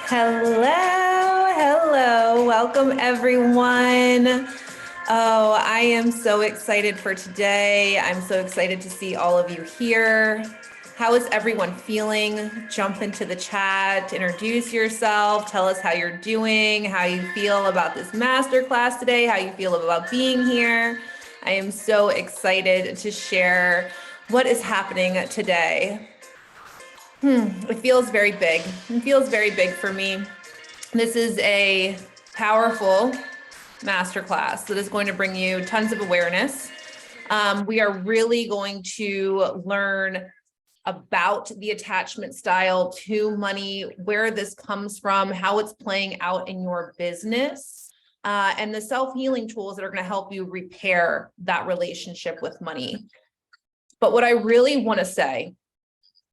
Hello. Welcome everyone. Oh, I am so excited for today. I'm so excited to see all of you here. How is everyone feeling? Jump into the chat, introduce yourself, tell us how you're doing, how you feel about this masterclass today, how you feel about being here. I am so excited to share what is happening today. It feels very big. It feels very big for me. This is a powerful masterclass that is going to bring you tons of awareness. We are really going to learn about the attachment style to money, where this comes from, how it's playing out in your business, and the self-healing tools that are going to help you repair that relationship with money. But what I really want to say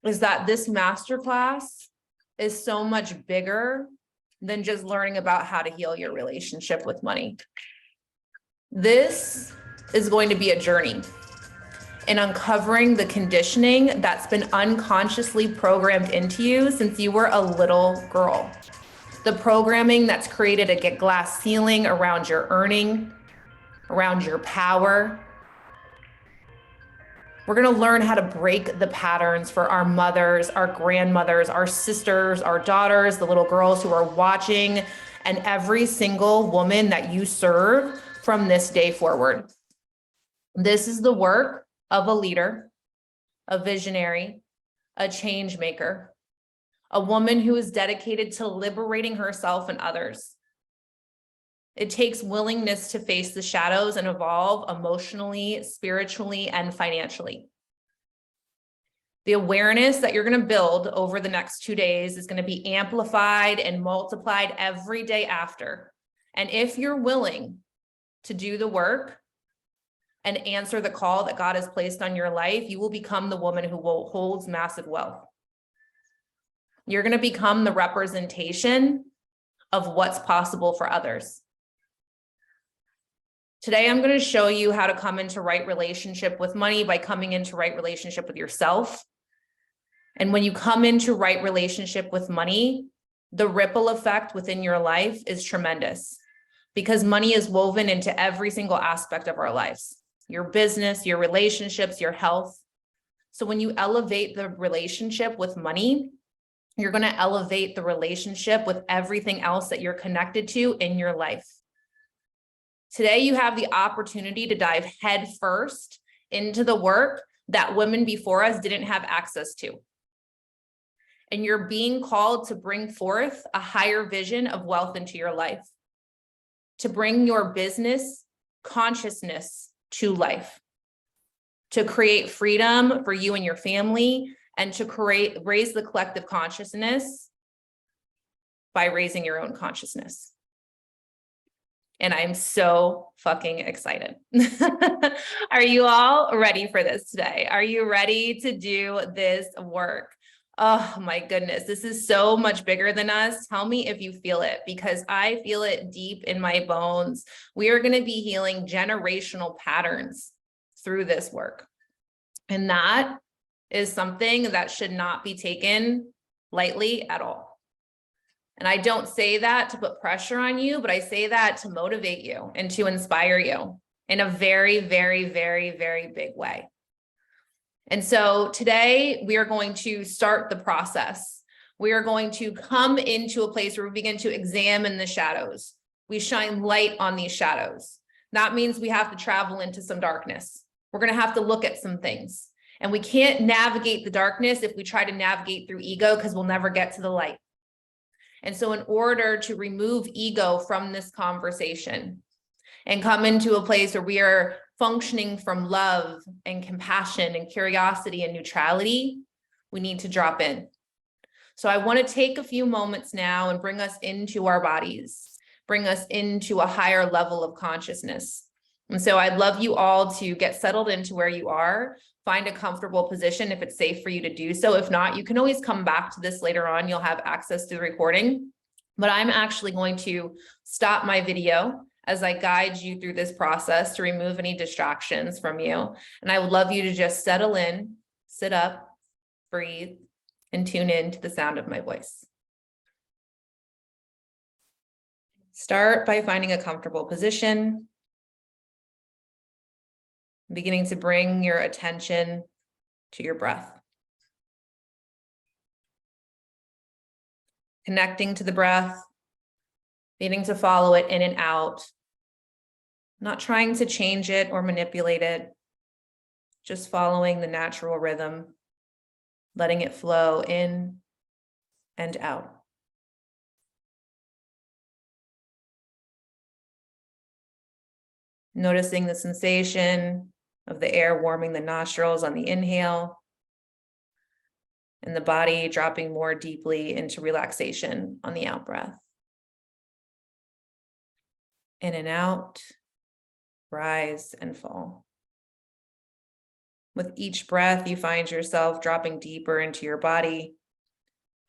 is that this masterclass is so much bigger than just learning about how to heal your relationship with money. This is going to be a journey in uncovering the conditioning that's been unconsciously programmed into you since you were a little girl. The programming that's created a glass ceiling around your earning, around your power. We're going to learn how to break the patterns for our mothers, our grandmothers, our sisters, our daughters, the little girls who are watching, and every single woman that you serve from this day forward. This is the work of a leader, a visionary, a change maker, a woman who is dedicated to liberating herself and others. It takes willingness to face the shadows and evolve emotionally, spiritually, and financially. The awareness that you're going to build over the next 2 days is going to be amplified and multiplied every day after. And if you're willing to do the work and answer the call that God has placed on your life, you will become the woman who holds massive wealth. You're going to become the representation of what's possible for others. Today, I'm going to show you how to come into right relationship with money by coming into right relationship with yourself. And when you come into right relationship with money, the ripple effect within your life is tremendous because money is woven into every single aspect of our lives, your business, your relationships, your health. So when you elevate the relationship with money, you're going to elevate the relationship with everything else that you're connected to in your life. Today, you have the opportunity to dive head first into the work that women before us didn't have access to. And you're being called to bring forth a higher vision of wealth into your life, to bring your business consciousness to life, to create freedom for you and your family, and to raise the collective consciousness by raising your own consciousness. And I'm so fucking excited. Are you all ready for this today? Are you ready to do this work? Oh my goodness, this is so much bigger than us. Tell me if you feel it, because I feel it deep in my bones. We are going to be healing generational patterns through this work. And that is something that should not be taken lightly at all. And I don't say that to put pressure on you, but I say that to motivate you and to inspire you in a very, very, very, very big way. And so today we are going to start the process. We are going to come into a place where we begin to examine the shadows. We shine light on these shadows. That means we have to travel into some darkness. We're going to have to look at some things. And we can't navigate the darkness if we try to navigate through ego, because we'll never get to the light. And so in order to remove ego from this conversation and come into a place where we are functioning from love and compassion and curiosity and neutrality, we need to drop in. So I want to take a few moments now and bring us into our bodies, bring us into a higher level of consciousness. And so I'd love you all to get settled into where you are. Find a comfortable position if it's safe for you to do so. If not, you can always come back to this later on. You'll have access to the recording. But I'm actually going to stop my video as I guide you through this process to remove any distractions from you. And I would love you to just settle in, sit up, breathe, and tune in to the sound of my voice. Start by finding a comfortable position, beginning to bring your attention to your breath. Connecting to the breath, beginning to follow it in and out, not trying to change it or manipulate it, just following the natural rhythm, letting it flow in and out. Noticing the sensation of the air warming the nostrils on the inhale, and the body dropping more deeply into relaxation on the out breath. In and out, rise and fall. With each breath, you find yourself dropping deeper into your body,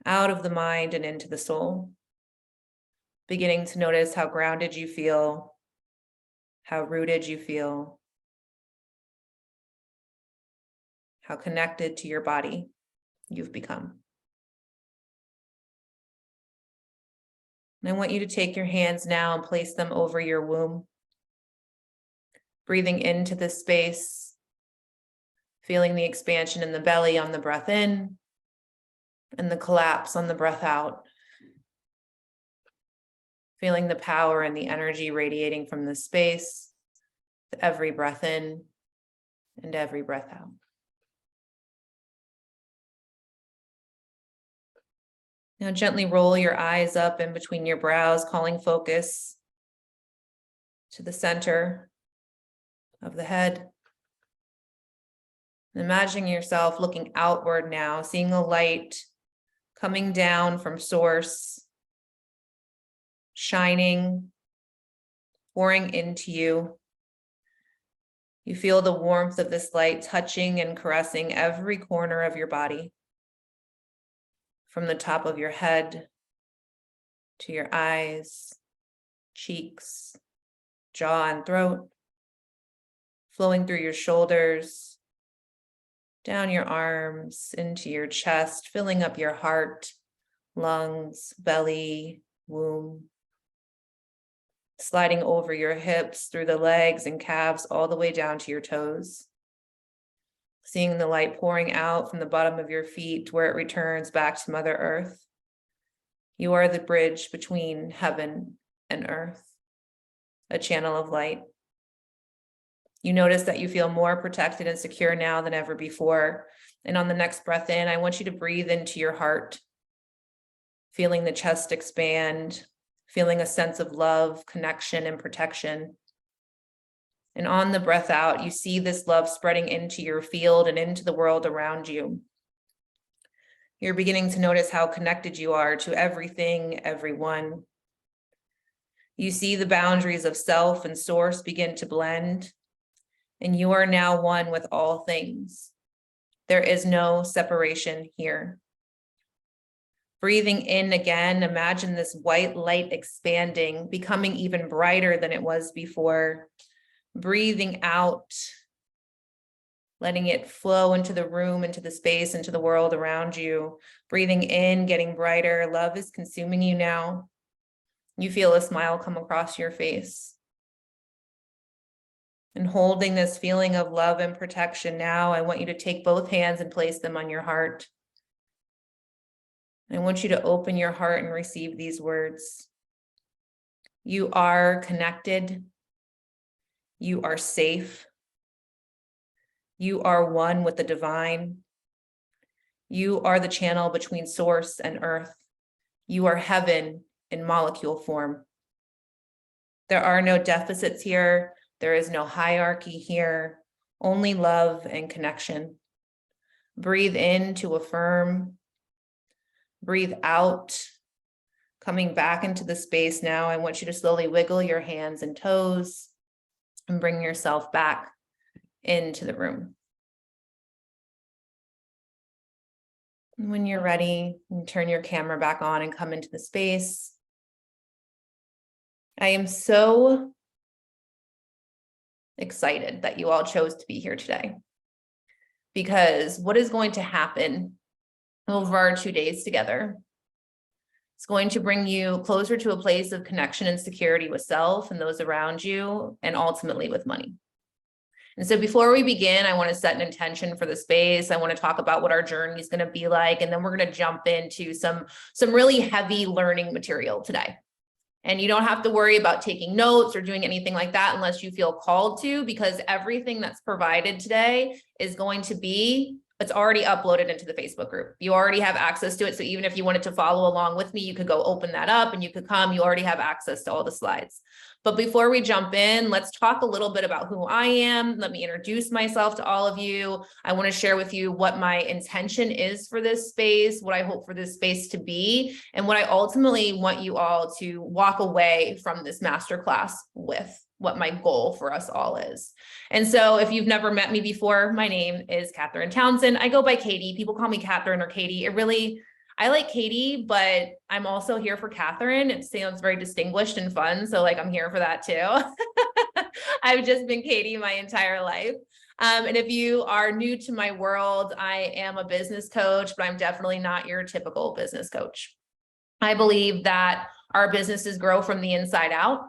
out of the mind and into the soul, beginning to notice how grounded you feel, how rooted you feel, how connected to your body you've become. And I want you to take your hands now and place them over your womb, breathing into this space, feeling the expansion in the belly on the breath in, and the collapse on the breath out. Feeling the power and the energy radiating from this space to every breath in and every breath out. Now gently roll your eyes up in between your brows, calling focus to the center of the head. And imagining yourself looking outward now, seeing a light coming down from source, shining, pouring into you. You feel the warmth of this light touching and caressing every corner of your body, from the top of your head to your eyes, cheeks, jaw, and throat, flowing through your shoulders, down your arms, into your chest, filling up your heart, lungs, belly, womb, sliding over your hips, through the legs and calves, all the way down to your toes. Seeing the light pouring out from the bottom of your feet where it returns back to Mother Earth. You are the bridge between heaven and earth, a channel of light. You notice that you feel more protected and secure now than ever before. And on the next breath in, I want you to breathe into your heart, feeling the chest expand, feeling a sense of love, connection, and protection. And on the breath out, you see this love spreading into your field and into the world around you. You're beginning to notice how connected you are to everything, everyone. You see the boundaries of self and source begin to blend, and you are now one with all things. There is no separation here. Breathing in again, imagine this white light expanding, becoming even brighter than it was before. Breathing out, letting it flow into the room, into the space, into the world around you. Breathing in, getting brighter. Love is consuming you now. You feel a smile come across your face. And holding this feeling of love and protection now, I want you to take both hands and place them on your heart. I want you to open your heart and receive these words. You are connected. You are safe. You are one with the divine. You are the channel between source and earth. You are heaven in molecule form. There are no deficits here. There is no hierarchy here, only love and connection. Breathe in to affirm. Breathe out, coming back into the space now. I want you to slowly wiggle your hands and toes and bring yourself back into the room. And when you're ready, you turn your camera back on and come into the space. I am so excited that you all chose to be here today, because what is going to happen over our 2 days together It's going to bring you closer to a place of connection and security with self and those around you, and ultimately with money. And so before we begin, I want to set an intention for the space. I want to talk about what our journey is going to be like. And then we're going to jump into some really heavy learning material today. And you don't have to worry about taking notes or doing anything like that unless you feel called to, because everything that's provided today is going to be, it's already uploaded into the Facebook group. You already have access to it. So even if you wanted to follow along with me, you could go open that up and you could come. You already have access to all the slides. But before we jump in, let's talk a little bit about who I am. Let me introduce myself to all of you. I want to share with you what my intention is for this space, what I hope for this space to be, and what I ultimately want you all to walk away from this masterclass with, what my goal for us all is. And so if you've never met me before, my name is Catherine Townsend. I go by Katie. People call me Catherine or Katie. I like Katie, but I'm also here for Catherine. It sounds very distinguished and fun. So like, I'm here for that too. I've just been Katie my entire life. And if you are new to my world, I am a business coach, but I'm definitely not your typical business coach. I believe that our businesses grow from the inside out.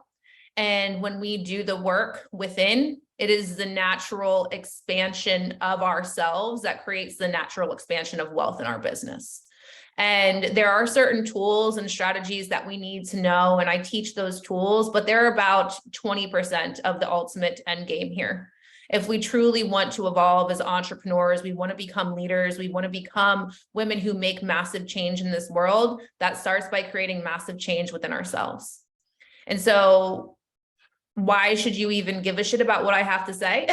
And when we do the work within, it is the natural expansion of ourselves that creates the natural expansion of wealth in our business. And there are certain tools and strategies that we need to know, and I teach those tools, but they're about 20% of the ultimate end game here. If we truly want to evolve as entrepreneurs, we want to become leaders, we want to become women who make massive change in this world, that starts by creating massive change within ourselves. And so why should you even give a shit about what I have to say?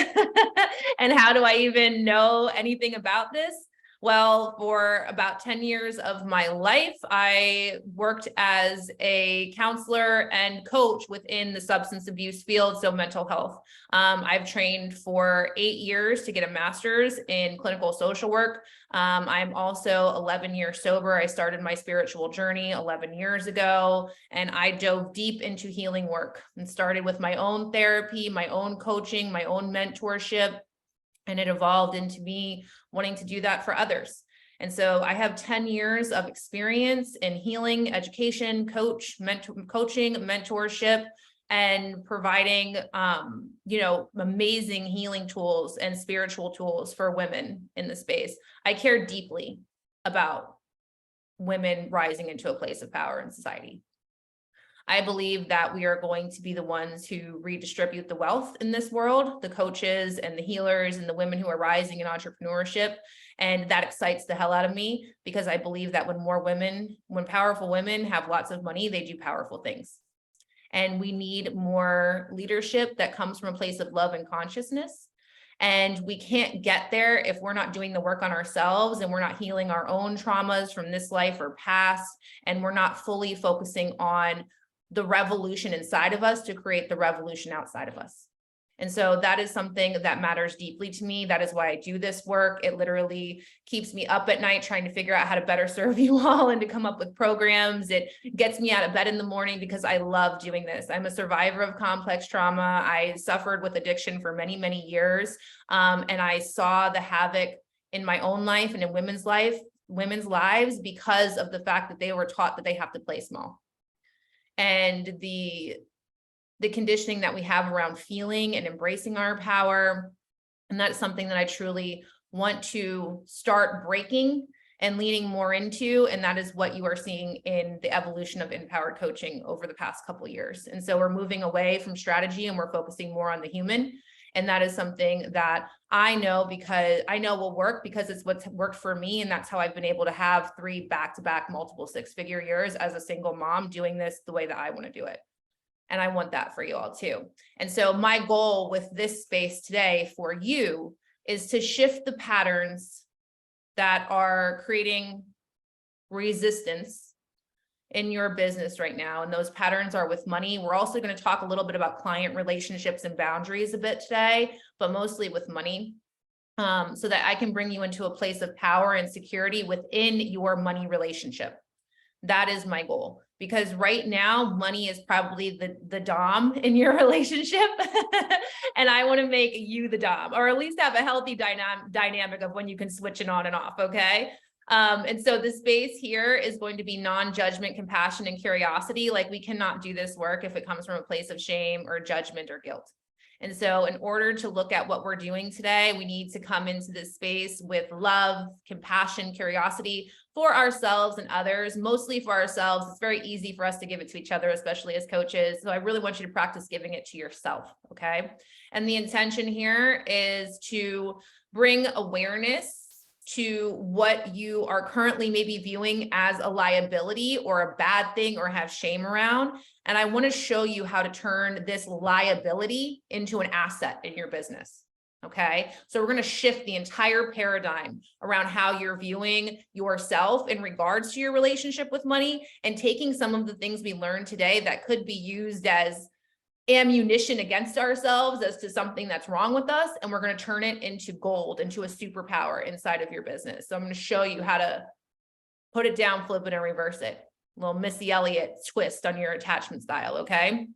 And how do I even know anything about this? Well, for about 10 years of my life, I worked as a counselor and coach within the substance abuse field, so mental health. I've trained for 8 years to get a master's in clinical social work. I'm also 11 years sober. I started my spiritual journey 11 years ago, and I dove deep into healing work and started with my own therapy, my own coaching, my own mentorship. And it evolved into me wanting to do that for others. And so I have 10 years of experience in healing, education, coaching, mentorship, and providing, amazing healing tools and spiritual tools for women in the space. I care deeply about women rising into a place of power in society. I believe that we are going to be the ones who redistribute the wealth in this world, the coaches and the healers and the women who are rising in entrepreneurship. And that excites the hell out of me, because I believe that when powerful women have lots of money, they do powerful things. And we need more leadership that comes from a place of love and consciousness. And we can't get there if we're not doing the work on ourselves, and we're not healing our own traumas from this life or past, and we're not fully focusing on the revolution inside of us to create the revolution outside of us. And so that is something that matters deeply to me. That is why I do this work. It literally keeps me up at night trying to figure out how to better serve you all and to come up with programs. It gets me out of bed in the morning because I love doing this. I'm a survivor of complex trauma. I suffered with addiction for many, many years. And I saw the havoc in my own life and in women's lives because of the fact that they were taught that they have to play small. And the conditioning that we have around feeling and embracing our power. And that's something that I truly want to start breaking and leaning more into. And that is what you are seeing in the evolution of empowered coaching over the past couple of years. And so we're moving away from strategy and we're focusing more on the human. And that is something that I know will work because it's what's worked for me. And that's how I've been able to have 3 back-to-back multiple 6-figure years as a single mom doing this the way that I want to do it. And I want that for you all too. And so my goal with this space today for you is to shift the patterns that are creating resistance in your business right now. And those patterns are with money. We're also going to talk a little bit about client relationships and boundaries a bit today, but mostly with money, so that I can bring you into a place of power and security within your money relationship. That is my goal, because right now money is probably the dom in your relationship. And I want to make you the dom, or at least have a healthy dynamic of when you can switch it on and off. Okay. And so the space here is going to be non-judgment, compassion, and curiosity. Like, we cannot do this work if it comes from a place of shame or judgment or guilt. And so in order to look at what we're doing today, we need to come into this space with love, compassion, curiosity for ourselves and others, mostly for ourselves. It's very easy for us to give it to each other, especially as coaches. So I really want you to practice giving it to yourself, okay? And the intention here is to bring awareness to what you are currently maybe viewing as a liability or a bad thing or have shame around. And I want to show you how to turn this liability into an asset in your business. Okay. So we're going to shift the entire paradigm around how you're viewing yourself in regards to your relationship with money, and taking some of the things we learned today that could be used as ammunition against ourselves as to something that's wrong with us, and we're going to turn it into gold, into a superpower inside of your business. So I'm going to show you how to put it down, flip it, and reverse it. A little Missy Elliott twist on your attachment style, okay?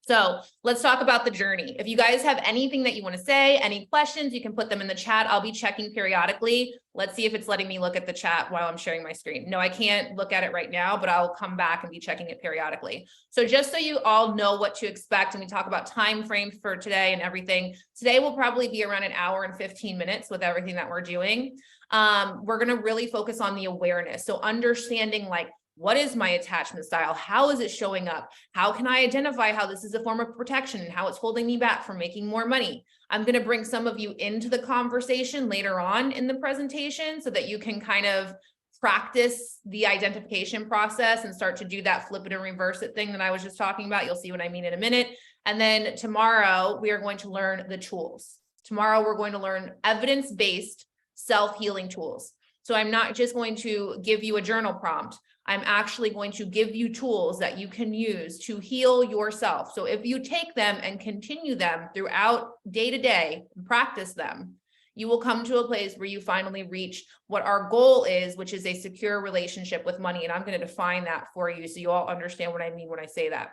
So let's talk about the journey. If you guys have anything that you want to say, any questions, you can put them in the chat. I'll be checking periodically. Let's see if it's letting me look at the chat while I'm sharing my screen. No, I can't look at it right now, but I'll come back and be checking it periodically. So just so you all know what to expect, and we talk about time frames for today and everything, today will probably be around an hour and 15 minutes with everything that we're doing. We're going to really focus on the awareness. So understanding, like, what is my attachment style? How is it showing up? How can I identify how this is a form of protection and how it's holding me back from making more money? I'm going to bring some of you into the conversation later on in the presentation so that you can kind of practice the identification process and start to do that flip it and reverse it thing that I was just talking about. You'll see what I mean in a minute. And then tomorrow we are going to learn the tools. Tomorrow we're going to learn evidence-based self-healing tools. So I'm not just going to give you a journal prompt. I'm actually going to give you tools that you can use to heal yourself. So if you take them and continue them throughout day to day and practice them, you will come to a place where you finally reach what our goal is, which is a secure relationship with money. And I'm going to define that for you so you all understand what I mean when I say that.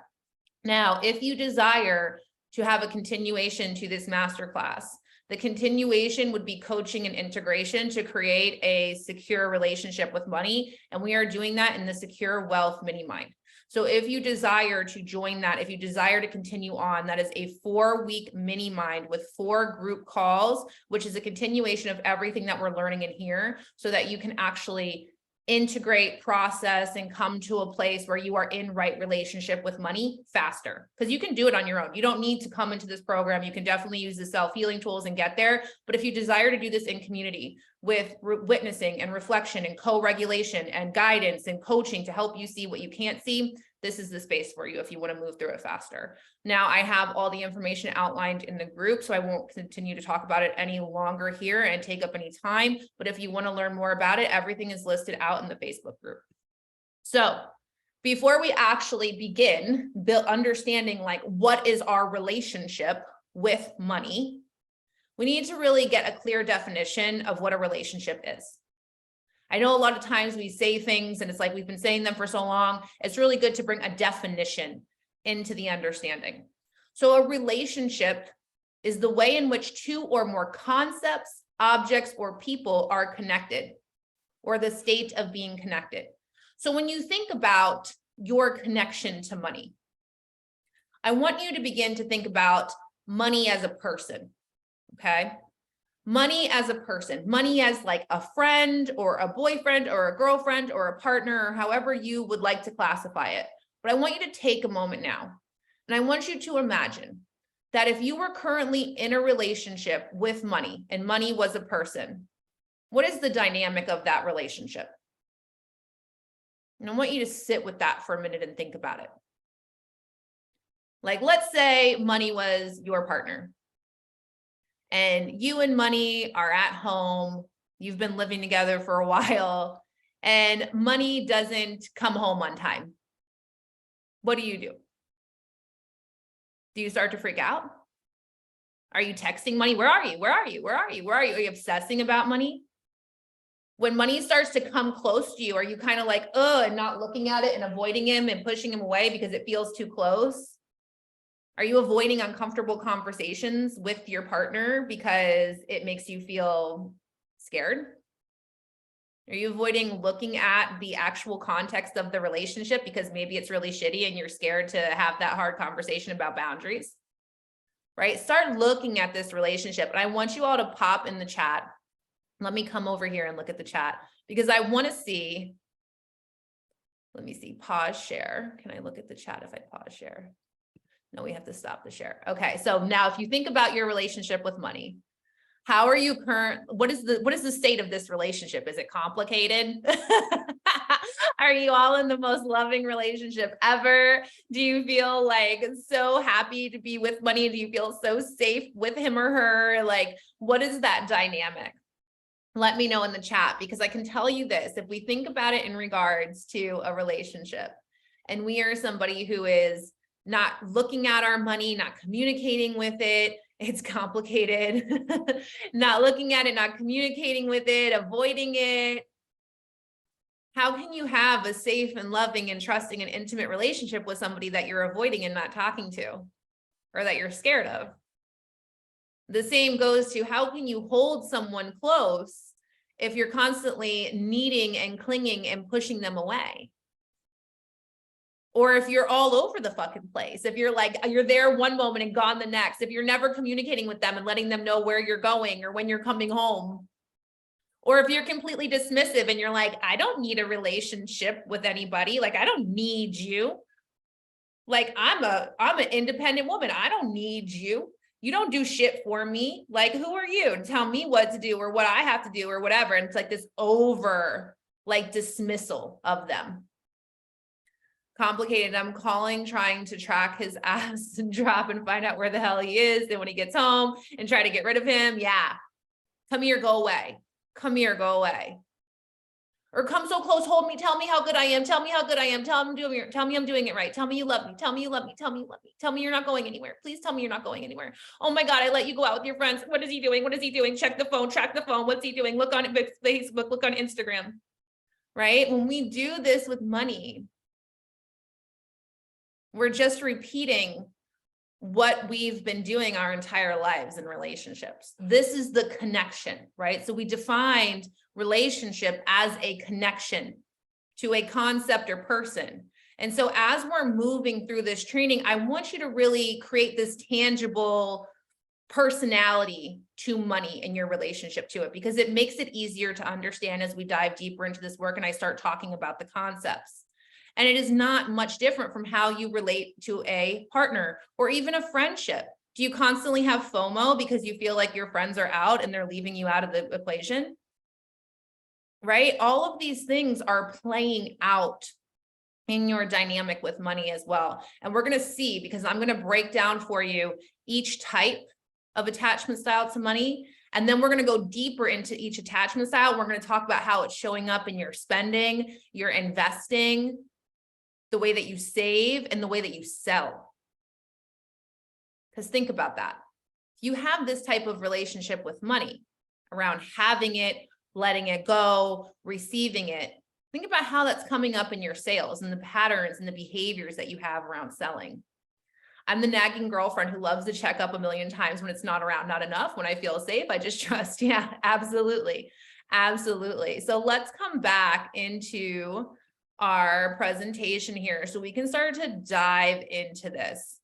Now, if you desire to have a continuation to this masterclass, the continuation would be coaching and integration to create a secure relationship with money. And we are doing that in the Secure Wealth Mini Mind. So if you desire to join that, if you desire to continue on, that is a 4-week mini mind with 4 group calls, which is a continuation of everything that we're learning in here, so that you can actually integrate, process, and come to a place where you are in right relationship with money faster. Because you can do it on your own. You don't need to come into this program. You can definitely use the self-healing tools and get there. But if you desire to do this in community with witnessing and reflection and co-regulation and guidance and coaching to help you see what you can't see, this is the space for you if you want to move through it faster. Now, I have all the information outlined in the group, so I won't continue to talk about it any longer here and take up any time. But if you want to learn more about it, everything is listed out in the Facebook group. So before we actually begin understanding, like, what is our relationship with money, we need to really get a clear definition of what a relationship is. I know a lot of times we say things and it's like we've been saying them for so long. It's really good to bring a definition into the understanding. So a relationship is the way in which 2 or more concepts, objects, or people are connected, or the state of being connected. So when you think about your connection to money, I want you to begin to think about money as a person, okay? Money as a person, money as like a friend or a boyfriend or a girlfriend or a partner, or however you would like to classify it. But I want you to take a moment now, and I want you to imagine that if you were currently in a relationship with money and money was a person, what is the dynamic of that relationship? And I want you to sit with that for a minute and think about it. Like, let's say money was your partner. And you and money are at home, you've been living together for a while, and money doesn't come home on time. What do? Do you start to freak out? Are you texting money? Where are you? Where are you? Where are you? Where are you? Are you obsessing about money? When money starts to come close to you, are you kind of like, and not looking at it and avoiding him and pushing him away because it feels too close? Are you avoiding uncomfortable conversations with your partner because it makes you feel scared? Are you avoiding looking at the actual context of the relationship because maybe it's really shitty and you're scared to have that hard conversation about boundaries? Right? Start looking at this relationship. And I want you all to pop in the chat. Let me come over here and look at the chat because I want to see. Let me see, pause share. Can I look at the chat if I pause share? No, we have to stop the share. Okay, so now if you think about your relationship with money, how are you what is the state of this relationship? Is it complicated? Are you all in the most loving relationship ever? Do you feel like so happy to be with money? Do you feel so safe with him or her? Like, what is that dynamic? Let me know in the chat, because I can tell you this, if we think about it in regards to a relationship, and we are somebody who is not looking at our money, not communicating with it, it's complicated, not looking at it, not communicating with it, avoiding it. How can you have a safe and loving and trusting and intimate relationship with somebody that you're avoiding and not talking to, or that you're scared of? The same goes to, how can you hold someone close if you're constantly needing and clinging and pushing them away? Or if you're all over the fucking place, if you're like, you're there one moment and gone the next, if you're never communicating with them and letting them know where you're going or when you're coming home, or if you're completely dismissive and you're like, I don't need a relationship with anybody. Like, I don't need you. Like, I'm an independent woman. I don't need you. You don't do shit for me. Like, who are you to tell me what to do or what I have to do or whatever? And it's like this over like dismissal of them. Complicated. I'm calling, trying to track his ass and drop and find out where the hell he is. Then when he gets home and try to get rid of him. Yeah. Come here, go away. Come here, go away. Or come so close, hold me, tell me how good I am, tell me how good I am, tell me I'm doing it right, tell me you love me, tell me you love me, tell me you love me, tell me you're not going anywhere, please tell me you're not going anywhere. Oh my God, I let you go out with your friends. What is he doing? What is he doing? Check the phone, track the phone. What's he doing? Look on Facebook, look on Instagram, right? When we do this with money, we're just repeating what we've been doing our entire lives in relationships. This is the connection, right? So we defined relationship as a connection to a concept or person. And so as we're moving through this training, I want you to really create this tangible personality to money in your relationship to it, because it makes it easier to understand as we dive deeper into this work and I start talking about the concepts. And it is not much different from how you relate to a partner or even a friendship. Do you constantly have FOMO because you feel like your friends are out and they're leaving you out of the equation? Right? All of these things are playing out in your dynamic with money as well. And we're going to see, because I'm going to break down for you each type of attachment style to money. And then we're going to go deeper into each attachment style. We're going to talk about how it's showing up in your spending, your investing, the way that you save, and the way that you sell. Because think about that. You have this type of relationship with money around having it, letting it go, receiving it. Think about how that's coming up in your sales and the patterns and the behaviors that you have around selling. I'm the nagging girlfriend who loves to check up a million times when it's not around, not enough. When I feel safe, I just trust. Yeah, absolutely. Absolutely. So let's come back into our presentation here so we can start to dive into this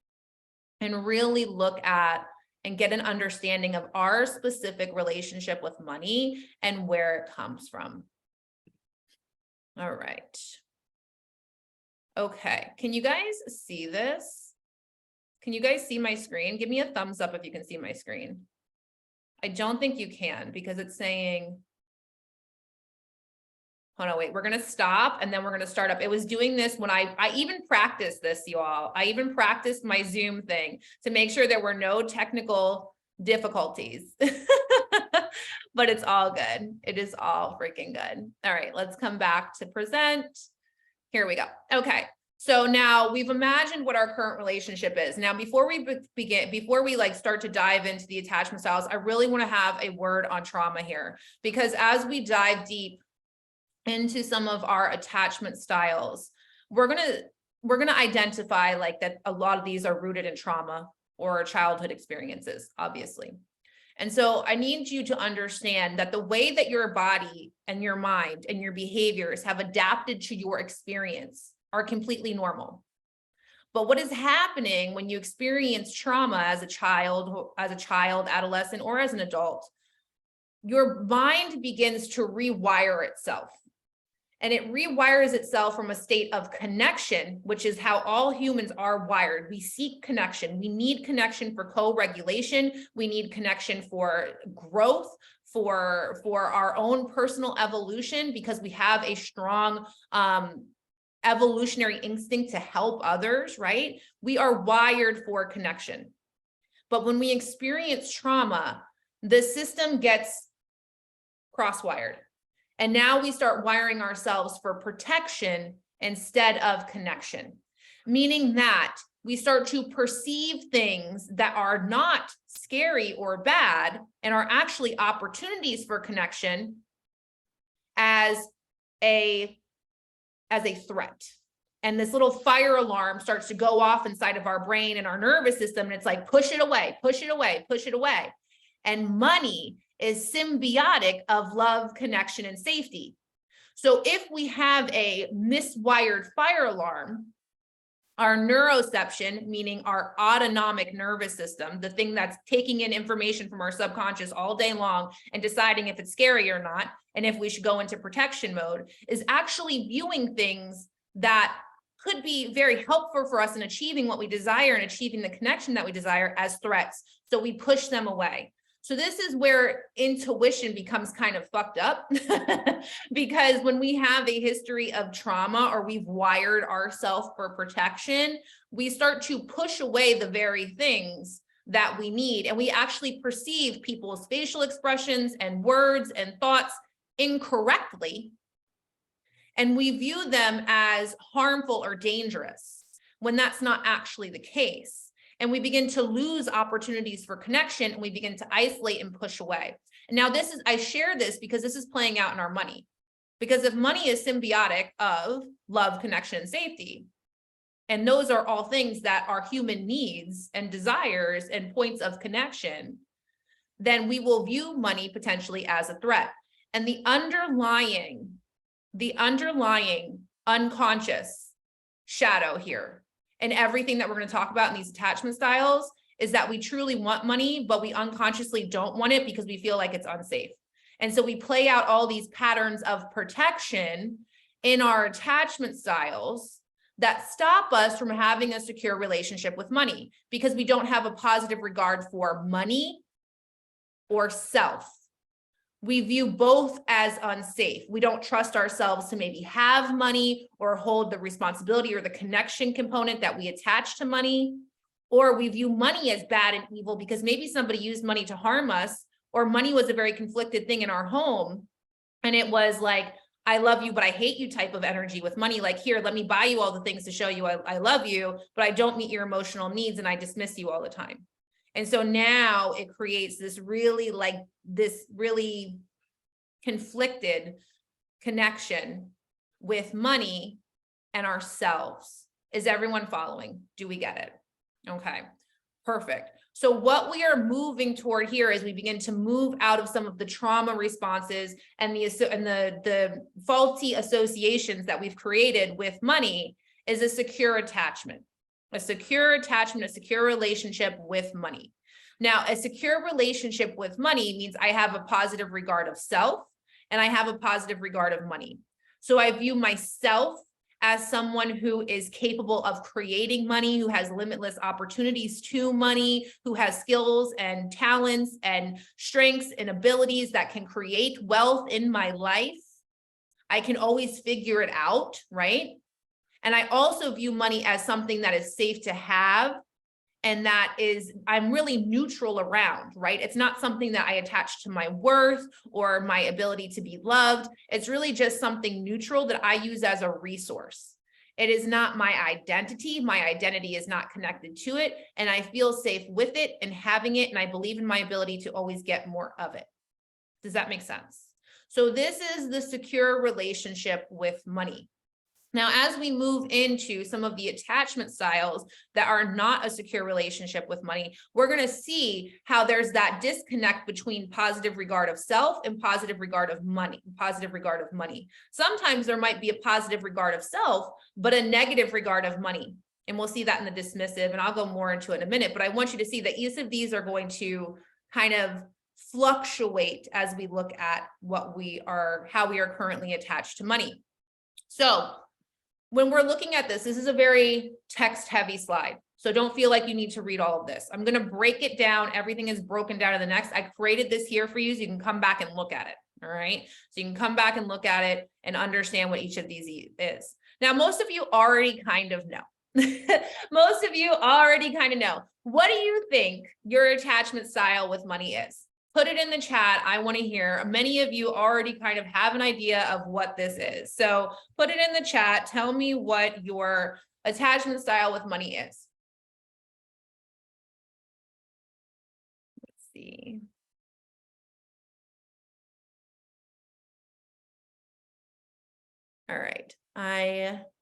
and really look at and get an understanding of our specific relationship with money and where it comes from. All right. Okay. Can you guys see this? Can you guys see my screen? Give me a thumbs up if you can see my screen. I don't think you can, because it's saying, oh no, wait, we're going to stop and then we're going to start up. It was doing this when I even practiced this, you all. I even practiced my Zoom thing to make sure there were no technical difficulties, but it's all good. It is all freaking good. All right, let's come back to present. Here we go. Okay. So now we've imagined what our current relationship is. Now, before we begin, before we like start to dive into the attachment styles, I really want to have a word on trauma here, because as we dive deep into some of our attachment styles, we're gonna identify like that a lot of these are rooted in trauma or childhood experiences, obviously. And so I need you to understand that the way that your body and your mind and your behaviors have adapted to your experience are completely normal. But what is happening when you experience trauma as a child, adolescent, or as an adult, your mind begins to rewire itself. And it rewires itself from a state of connection, which is how all humans are wired. We seek connection. We need connection for co-regulation. We need connection for growth, for our own personal evolution, because we have a strong evolutionary instinct to help others, right? We are wired for connection. But when we experience trauma, the system gets cross-wired. And now we start wiring ourselves for protection instead of connection, meaning that we start to perceive things that are not scary or bad and are actually opportunities for connection as a threat. And this little fire alarm starts to go off inside of our brain and our nervous system. And it's like, push it away, push it away, push it away. And money is symbiotic of love, connection, and safety. So if we have a miswired fire alarm, our neuroception, meaning our autonomic nervous system, the thing that's taking in information from our subconscious all day long and deciding if it's scary or not, and if we should go into protection mode, is actually viewing things that could be very helpful for us in achieving what we desire and achieving the connection that we desire as threats. So we push them away. So this is where intuition becomes kind of fucked up because when we have a history of trauma or we've wired ourselves for protection, we start to push away the very things that we need. And we actually perceive people's facial expressions and words and thoughts incorrectly. And we view them as harmful or dangerous when that's not actually the case. And we begin to lose opportunities for connection, and we begin to isolate and push away. And now I share this because this is playing out in our money. Because if money is symbiotic of love, connection, and safety, and those are all things that are human needs and desires and points of connection, then we will view money potentially as a threat. And the underlying unconscious shadow here, and everything that we're going to talk about in these attachment styles, is that we truly want money, but we unconsciously don't want it because we feel like it's unsafe. And so we play out all these patterns of protection in our attachment styles that stop us from having a secure relationship with money because we don't have a positive regard for money or self. We view both as unsafe. We don't trust ourselves to maybe have money or hold the responsibility or the connection component that we attach to money. Or we view money as bad and evil because maybe somebody used money to harm us, or money was a very conflicted thing in our home. And it was like, I love you, but I hate you type of energy with money. Like, here, let me buy you all the things to show you I love you, but I don't meet your emotional needs and I dismiss you all the time. And so now it creates this really conflicted connection with money and ourselves. Is everyone following? Do we get it? Okay, perfect. So what we are moving toward here as we begin to move out of some of the trauma responses and the faulty associations that we've created with money is a secure attachment. A secure attachment, a secure relationship with money. Now, a secure relationship with money means I have a positive regard of self and I have a positive regard of money. So I view myself as someone who is capable of creating money, who has limitless opportunities to money, who has skills and talents and strengths and abilities that can create wealth in my life. I can always figure it out, right? And I also view money as something that is safe to have and that I'm really neutral around, right? It's not something that I attach to my worth or my ability to be loved. It's really just something neutral that I use as a resource. It is not my identity. My identity is not connected to it. And I feel safe with it and having it. And I believe in my ability to always get more of it. Does that make sense? So this is the secure relationship with money. Now, as we move into some of the attachment styles that are not a secure relationship with money, we're going to see how there's that disconnect between positive regard of self and positive regard of money, Sometimes there might be a positive regard of self, but a negative regard of money. And we'll see that in the dismissive, and I'll go more into it in a minute, but I want you to see that each of these are going to kind of fluctuate as we look at how we are currently attached to money. So when we're looking at this is a very text heavy slide. So don't feel like you need to read all of this. I'm going to break it down. Everything is broken down to the next. I created this here for you so you can come back and look at it. All right. So you can come back and look at it and understand what each of these is. Now, most of you already kind of know. Most of you already kind of know. What do you think your attachment style with money is? Put it in the chat. I want to hear. Many of you already kind of have an idea of what this is. So put it in the chat. Tell me what your attachment style with money is. Let's see. All right.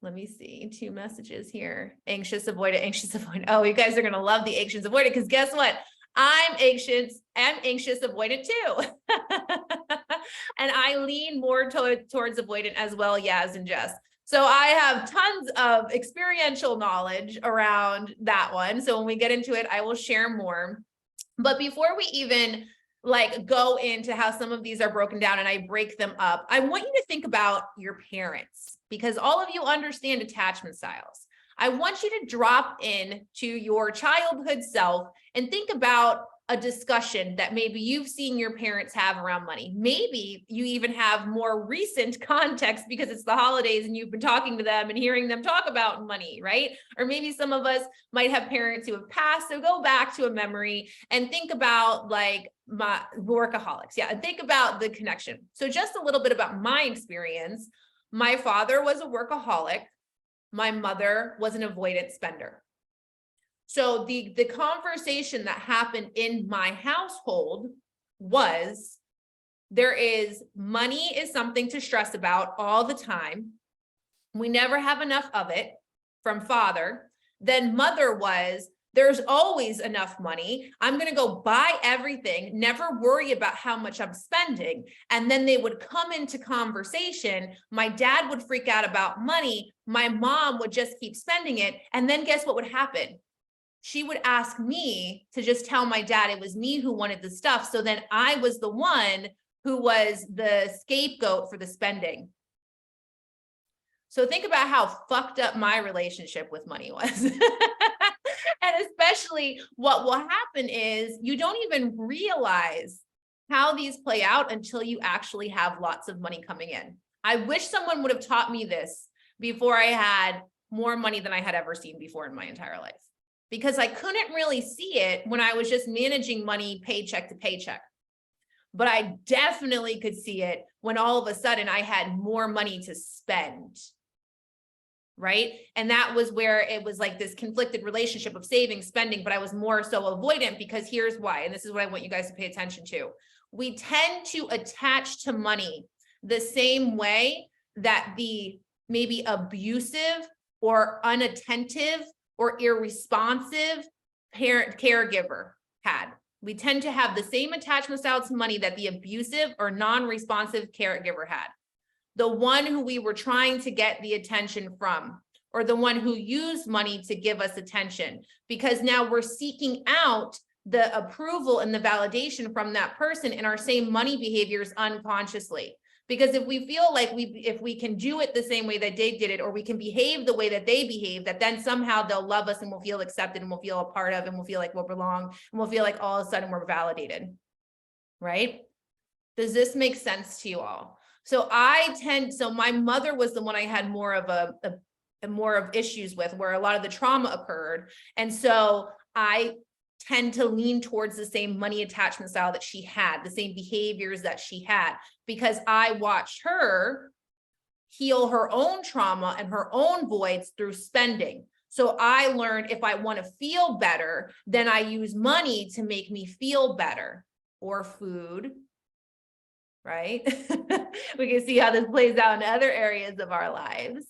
Let me see, 2 messages here. Anxious, avoidant, anxious, avoidant. Oh, you guys are going to love the anxious, avoidant, because guess what? I'm anxious avoidant too. And I lean more towards avoidant as well, Yaz and Jess. So I have tons of experiential knowledge around that one. So when we get into it, I will share more. But before we even go into how some of these are broken down and I break them up, I want you to think about your parents, because all of you understand attachment styles. I want you to drop in to your childhood self and think about a discussion that maybe you've seen your parents have around money. Maybe you even have more recent context because it's the holidays and you've been talking to them and hearing them talk about money, right? Or maybe some of us might have parents who have passed. So go back to a memory and think about my workaholics. Yeah, and think about the connection. So just a little bit about my experience. My father was a workaholic. My mother was an avoidant spender. So the conversation that happened in my household was, money is something to stress about all the time. We never have enough of it, from father. Then mother was, there's always enough money. I'm going to go buy everything, never worry about how much I'm spending. And then they would come into conversation. My dad would freak out about money. My mom would just keep spending it. And then guess what would happen? She would ask me to just tell my dad it was me who wanted the stuff. So then I was the one who was the scapegoat for the spending. So think about how fucked up my relationship with money was. And especially what will happen is you don't even realize how these play out until you actually have lots of money coming in. I wish someone would have taught me this before I had more money than I had ever seen before in my entire life, because I couldn't really see it when I was just managing money paycheck to paycheck. But I definitely could see it when all of a sudden I had more money to spend. Right. And that was where it was like this conflicted relationship of saving, spending, but I was more so avoidant, because here's why. And this is what I want you guys to pay attention to. We tend to attach to money the same way that the maybe abusive or unattentive or irresponsive caregiver had. We tend to have the same attachment style to money that the abusive or non-responsive caregiver had. The one who we were trying to get the attention from, or the one who used money to give us attention, because now we're seeking out the approval and the validation from that person in our same money behaviors unconsciously. Because if we feel like if we can do it the same way that they did it, or we can behave the way that they behave, that then somehow they'll love us and we'll feel accepted and we'll feel a part of, and we'll feel like we'll belong, and we'll feel like all of a sudden we're validated, right? Does this make sense to you all? So my mother was the one I had more of issues with, where a lot of the trauma occurred. And so I tend to lean towards the same money attachment style that she had, the same behaviors that she had, because I watched her heal her own trauma and her own voids through spending. So I learned, if I want to feel better, then I use money to make me feel better, or food. Right? We can see how this plays out in other areas of our lives.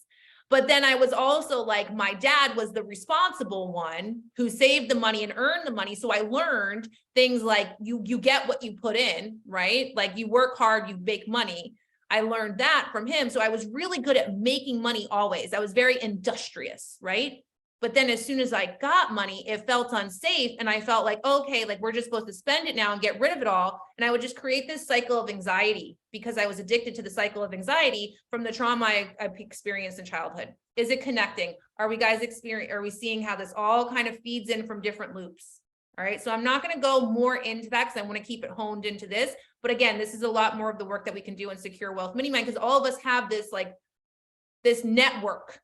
But then I was also like, my dad was the responsible one who saved the money and earned the money. So I learned things like you get what you put in, right? Like you work hard, you make money. I learned that from him. So I was really good at making money always. I was very industrious, right? But then as soon as I got money, it felt unsafe. And I felt like, okay, like we're just supposed to spend it now and get rid of it all. And I would just create this cycle of anxiety because I was addicted to the cycle of anxiety from the trauma I experienced in childhood. Is it connecting? Are we guys are we seeing how this all kind of feeds in from different loops? All right. So I'm not going to go more into that because I want to keep it honed into this. But again, this is a lot more of the work that we can do in Secure Wealth Mini Mind, because all of us have this like this network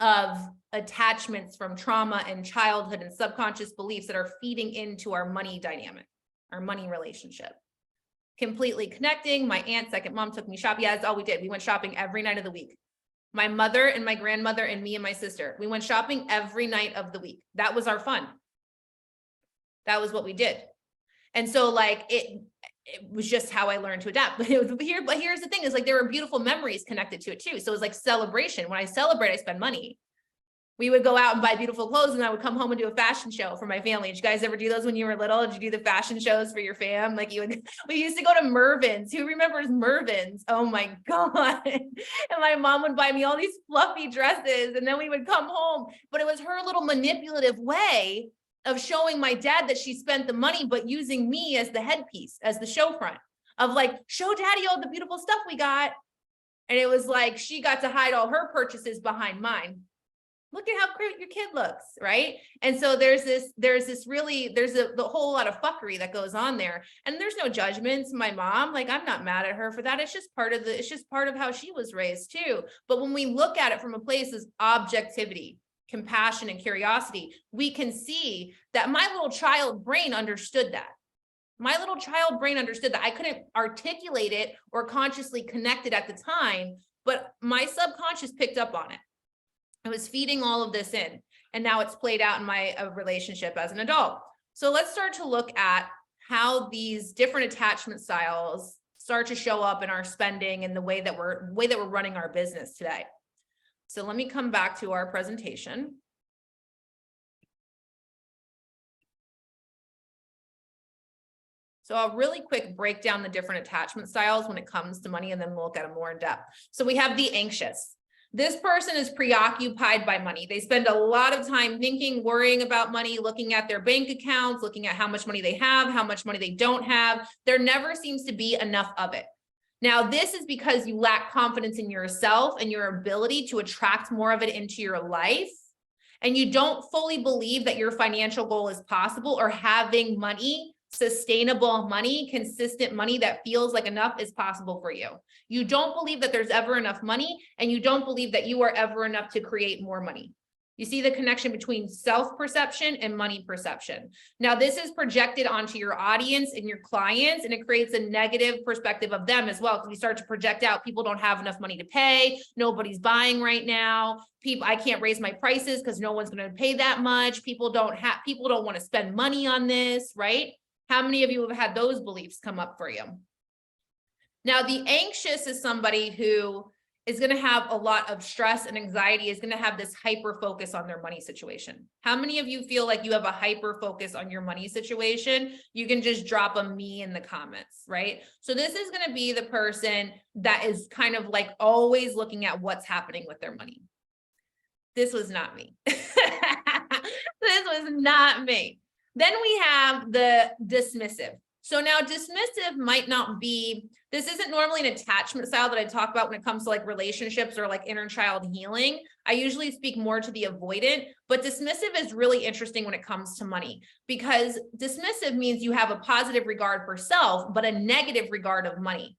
of attachments from trauma and childhood and subconscious beliefs that are feeding into our money dynamic, our money relationship. Completely connecting. My aunt, second mom, took me shopping. Yeah, that's all we did. We went shopping every night of the week. My mother and my grandmother and me and my sister, we went shopping every night of the week. That was our fun. That was what we did. And so like it was just how I learned to adapt. But here's the thing is like there were beautiful memories connected to it too. So it was like celebration. When I celebrate, I spend money. We would go out and buy beautiful clothes, and I would come home and do a fashion show for my family. Did you guys ever do those when you were little? Did you do the fashion shows for your fam? Like we used to go to Mervyn's. Who remembers Mervyn's? Oh my God. And my mom would buy me all these fluffy dresses, and then we would come home. But it was her little manipulative way of showing my dad that she spent the money, but using me as the headpiece, as the show front of like, show daddy all the beautiful stuff we got. And it was like, she got to hide all her purchases behind mine. Look at how great your kid looks, right? And so there's a whole lot of fuckery that goes on there. And there's no judgments. My mom, like, I'm not mad at her for that. It's just part of how she was raised too. But when we look at it from a place of objectivity, compassion, and curiosity, we can see that my little child brain understood that. My little child brain understood that. I couldn't articulate it or consciously connect it at the time, but my subconscious picked up on it. I was feeding all of this in, and now it's played out in my relationship as an adult. So let's start to look at how these different attachment styles start to show up in our spending and the way that we're running our business today. So let me come back to our presentation. So I'll really quick break down the different attachment styles when it comes to money, and then we'll look at them more in depth. So we have the anxious. This person is preoccupied by money. They spend a lot of time thinking, worrying about money, looking at their bank accounts, looking at how much money they have, how much money they don't have. There never seems to be enough of it. Now, this is because you lack confidence in yourself and your ability to attract more of it into your life. And you don't fully believe that your financial goal is possible, or having money, sustainable money, consistent money that feels like enough is possible for you. You don't believe that there's ever enough money, and you don't believe that you are ever enough to create more money. You see the connection between self-perception and money perception. Now, this is projected onto your audience and your clients, and it creates a negative perspective of them as well. Because we start to project out, people don't have enough money to pay. Nobody's buying right now. I can't raise my prices because no one's going to pay that much. People don't want to spend money on this, right? How many of you have had those beliefs come up for you? Now, the anxious is somebody who is going to have a lot of stress and anxiety, is going to have this hyper focus on their money situation. How many of you feel like you have a hyper focus on your money situation? You can just drop a me in the comments, right? So this is going to be the person that is kind of like always looking at what's happening with their money. This was not me. This was not me. Then we have the dismissive. So now dismissive might not be, this isn't normally an attachment style that I talk about when it comes to like relationships or like inner child healing. I usually speak more to the avoidant, but dismissive is really interesting when it comes to money, because dismissive means you have a positive regard for self, but a negative regard of money.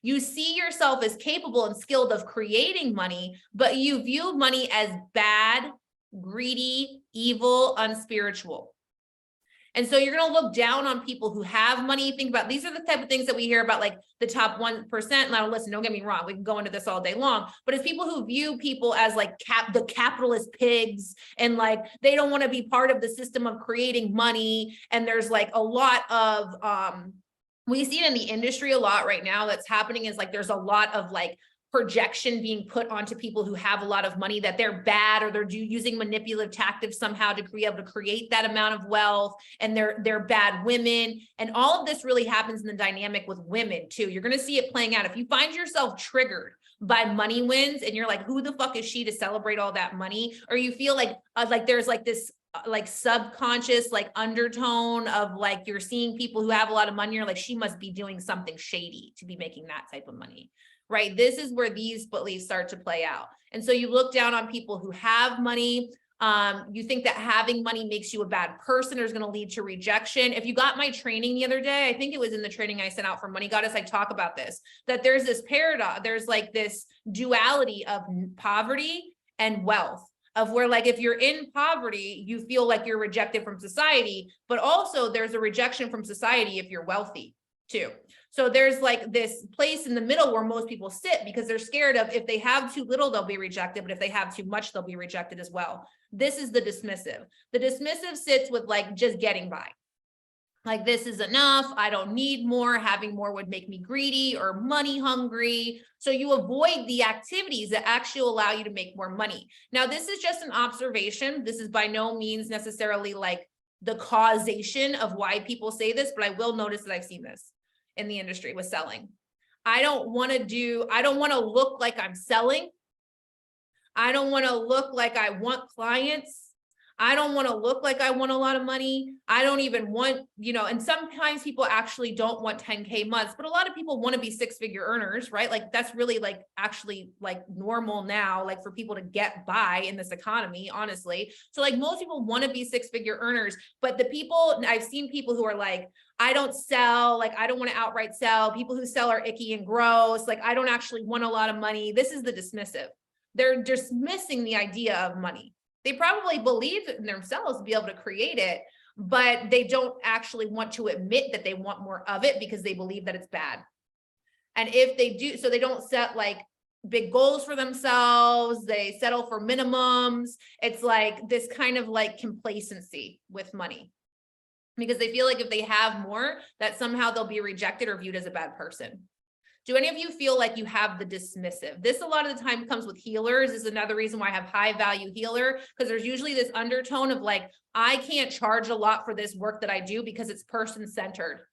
You see yourself as capable and skilled of creating money, but you view money as bad, greedy, evil, unspiritual. And so you're going to look down on people who have money. Think about, these are the type of things that we hear about, like the top 1%. Now, listen, don't get me wrong. We can go into this all day long, but it's people who view people as like the capitalist pigs, and like, they don't want to be part of the system of creating money. And there's like a lot of, we see it in the industry a lot right now that's happening, is like, there's a lot of like projection being put onto people who have a lot of money that they're bad, or they're using manipulative tactics somehow to be able to create that amount of wealth, and they're bad women. And all of this really happens in the dynamic with women too. You're going to see it playing out. If you find yourself triggered by money wins and you're like, who the fuck is she to celebrate all that money? Or you feel like there's like this like subconscious like undertone of like, you're seeing people who have a lot of money, you're like, she must be doing something shady to be making that type of money, right? This is where these beliefs start to play out. And so you look down on people who have money. You think that having money makes you a bad person or is going to lead to rejection. If you got my training the other day, I think it was in the training I sent out for Money Goddess, I talk about this, that there's this paradox, there's like this duality of poverty and wealth, of where like, if you're in poverty, you feel like you're rejected from society, but also there's a rejection from society if you're wealthy too. So there's like this place in the middle where most people sit, because they're scared of, if they have too little, they'll be rejected, but if they have too much, they'll be rejected as well. This is the dismissive. The dismissive sits with like just getting by. Like, this is enough. I don't need more. Having more would make me greedy or money hungry. So you avoid the activities that actually allow you to make more money. Now, this is just an observation. This is by no means necessarily like the causation of why people say this, but I will notice that I've seen this in the industry with selling. I don't want to look like I'm selling. I don't want to look like I want clients. I don't want to look like I want a lot of money. I don't even want, and sometimes people actually don't want 10K months, but a lot of people want to be 6-figure earners, right? Like, that's really like actually like normal now, like for people to get by in this economy, honestly. So like, most people want to be 6-figure earners, but the people, I've seen people who are like, I don't sell, like, I don't want to outright sell. People who sell are icky and gross. Like, I don't actually want a lot of money. This is the dismissive. They're dismissing the idea of money. They probably believe in themselves to be able to create it, but they don't actually want to admit that they want more of it because they believe that it's bad. And if they do, so they don't set like big goals for themselves, they settle for minimums. It's like this kind of like complacency with money, because they feel like if they have more, that somehow they'll be rejected or viewed as a bad person. Do any of you feel like you have the dismissive? This a lot of the time comes with healers. This is another reason why I have high value healer, because there's usually this undertone of like, I can't charge a lot for this work that I do because it's person-centered.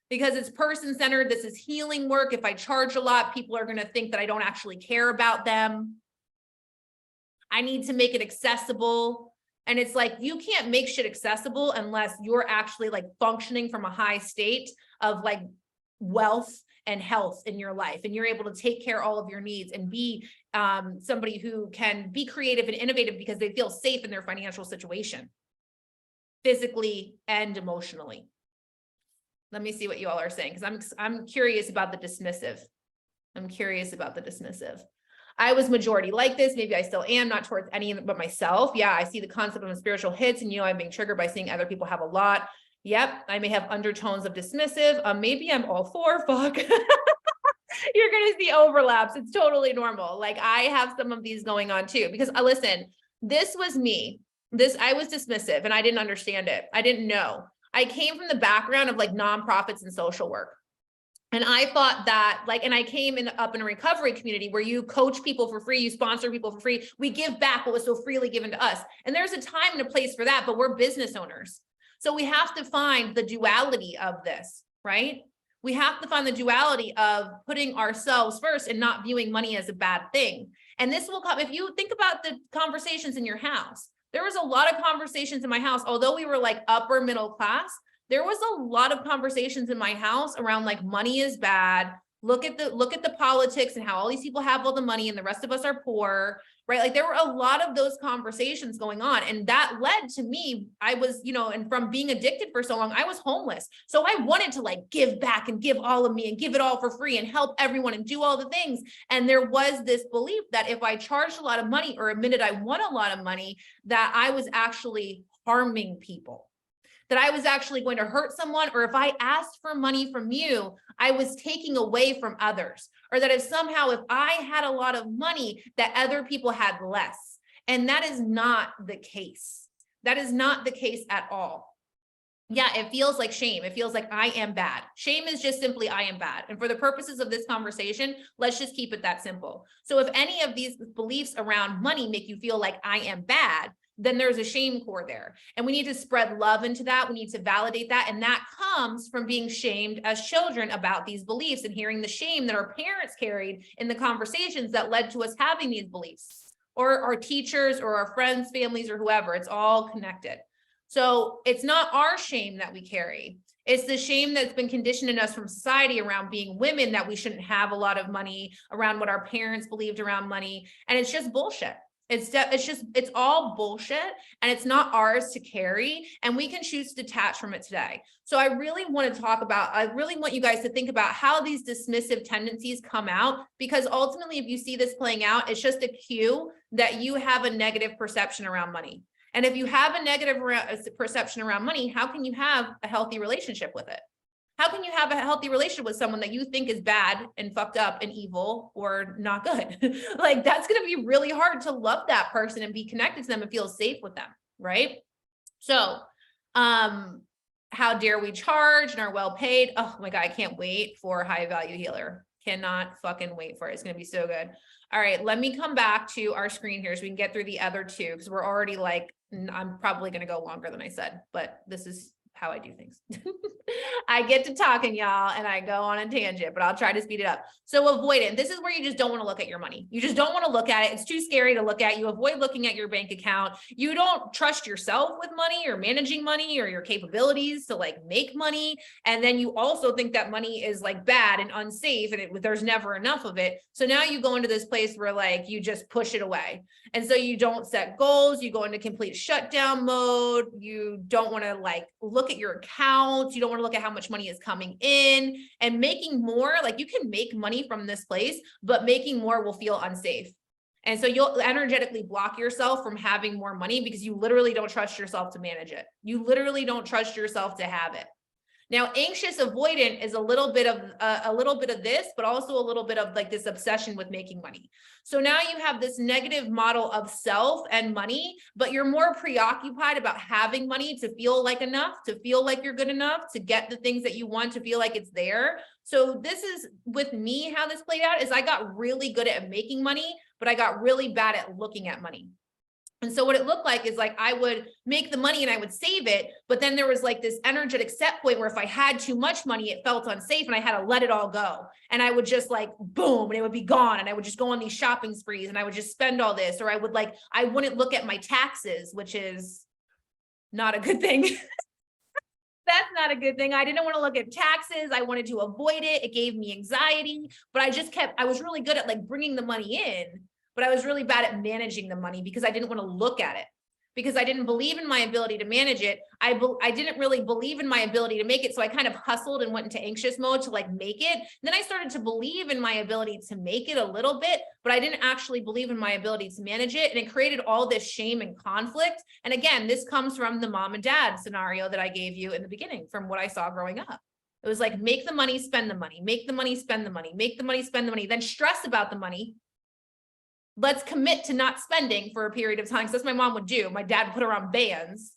Because it's person-centered, this is healing work. If I charge a lot, people are going to think that I don't actually care about them. I need to make it accessible. And it's like, you can't make shit accessible unless you're actually like functioning from a high state of like wealth and health in your life, and you're able to take care of all of your needs and be somebody who can be creative and innovative because they feel safe in their financial situation, physically and emotionally. Let me see what you all are saying, because I'm curious about the dismissive. I'm curious about the dismissive. I was majority like this. Maybe I still am, not towards any but myself. Yeah, I see the concept of spiritual hits, and I'm being triggered by seeing other people have a lot. Yep, I may have undertones of dismissive. Maybe I'm all for fuck. You're going to see overlaps. It's totally normal. Like, I have some of these going on too, because listen, this was me. I was dismissive and I didn't understand it. I didn't know. I came from the background of like nonprofits and social work. And I thought that and I came up in a recovery community where you coach people for free, you sponsor people for free. We give back what was so freely given to us. And there's a time and a place for that, but we're business owners. So we have to find the duality of this, right? We have to find the duality of putting ourselves first and not viewing money as a bad thing. And this will come, if you think about the conversations in your house, there was a lot of conversations in my house, although we were like upper middle class, there was a lot of conversations in my house around like money is bad. Look at the politics and how all these people have all the money and the rest of us are poor, right? Like, there were a lot of those conversations going on. And that led to me, I was, and from being addicted for so long, I was homeless. So I wanted to like give back and give all of me and give it all for free and help everyone and do all the things. And there was this belief that if I charged a lot of money or admitted I won a lot of money, that I was actually harming people, that I was actually going to hurt someone, or if I asked for money from you, I was taking away from others, or that if I had a lot of money, that other people had less. And that is not the case. That is not the case at all. Yeah, it feels like shame. It feels like I am bad. Shame is just simply I am bad. And for the purposes of this conversation, let's just keep it that simple. So if any of these beliefs around money make you feel like I am bad, then there's a shame core there. And we need to spread love into that. We need to validate that. And that comes from being shamed as children about these beliefs and hearing the shame that our parents carried in the conversations that led to us having these beliefs, or our teachers or our friends, families, or whoever. It's all connected. So it's not our shame that we carry. It's the shame that's been conditioned in us from society around being women, that we shouldn't have a lot of money, around what our parents believed around money. And it's just bullshit. It's all bullshit, and it's not ours to carry, and we can choose to detach from it today. So I really want you guys to think about how these dismissive tendencies come out, because ultimately, if you see this playing out, it's just a cue that you have a negative perception around money. And if you have a negative perception around money, how can you have a healthy relationship with it? How can you have a healthy relationship with someone that you think is bad and fucked up and evil or not good? Like, that's going to be really hard to love that person and be connected to them and feel safe with them, right? So, how dare we charge and are well paid? Oh my God, I can't wait for High Value Healer. Cannot fucking wait for it. It's going to be so good. All right, let me come back to our screen here so we can get through the other two, because we're already like, I'm probably going to go longer than I said, but this is how I do things. I get to talking, y'all, and I go on a tangent, but I'll try to speed it up. So avoidant, this is where you just don't want to look at your money. You just don't want to look at it. It's too scary to look at. You avoid looking at your bank account. You don't trust yourself with money or managing money or your capabilities to like make money. And then you also think that money is like bad and unsafe, and there's never enough of it. So now you go into this place where like you just push it away. And so you don't set goals. You go into complete shutdown mode. You don't want to like look at your accounts. You don't want to look at how much money is coming in, and making more. Like, you can make money from this place, but making more will feel unsafe. And so you'll energetically block yourself from having more money because you literally don't trust yourself to manage it. You literally don't trust yourself to have it. Now, anxious avoidant is a little bit of this, but also a little bit of like this obsession with making money. So now you have this negative model of self and money, but you're more preoccupied about having money to feel like enough, to feel like you're good enough, to get the things that you want, to feel like it's there. So this is with me, how this played out is I got really good at making money, but I got really bad at looking at money. And so what it looked like is like I would make the money and I would save it, but then there was like this energetic set point where if I had too much money, it felt unsafe and I had to let it all go. And I would just like, boom, and it would be gone. And I would just go on these shopping sprees and I would just spend all this, or I wouldn't look at my taxes, which is not a good thing. That's not a good thing. I didn't want to look at taxes. I wanted to avoid it. It gave me anxiety, but I was really good at like bringing the money in, but I was really bad at managing the money because I didn't want to look at it, because I didn't believe in my ability to manage it. I didn't really believe in my ability to make it. So I kind of hustled and went into anxious mode to like make it. And then I started to believe in my ability to make it a little bit, but I didn't actually believe in my ability to manage it. And it created all this shame and conflict. And again, this comes from the mom and dad scenario that I gave you in the beginning, from what I saw growing up. It was like, make the money, spend the money, make the money, spend the money, make the money, spend the money, then stress about the money. Let's commit to not spending for a period of time. So that's what my mom would do. My dad would put her on bans.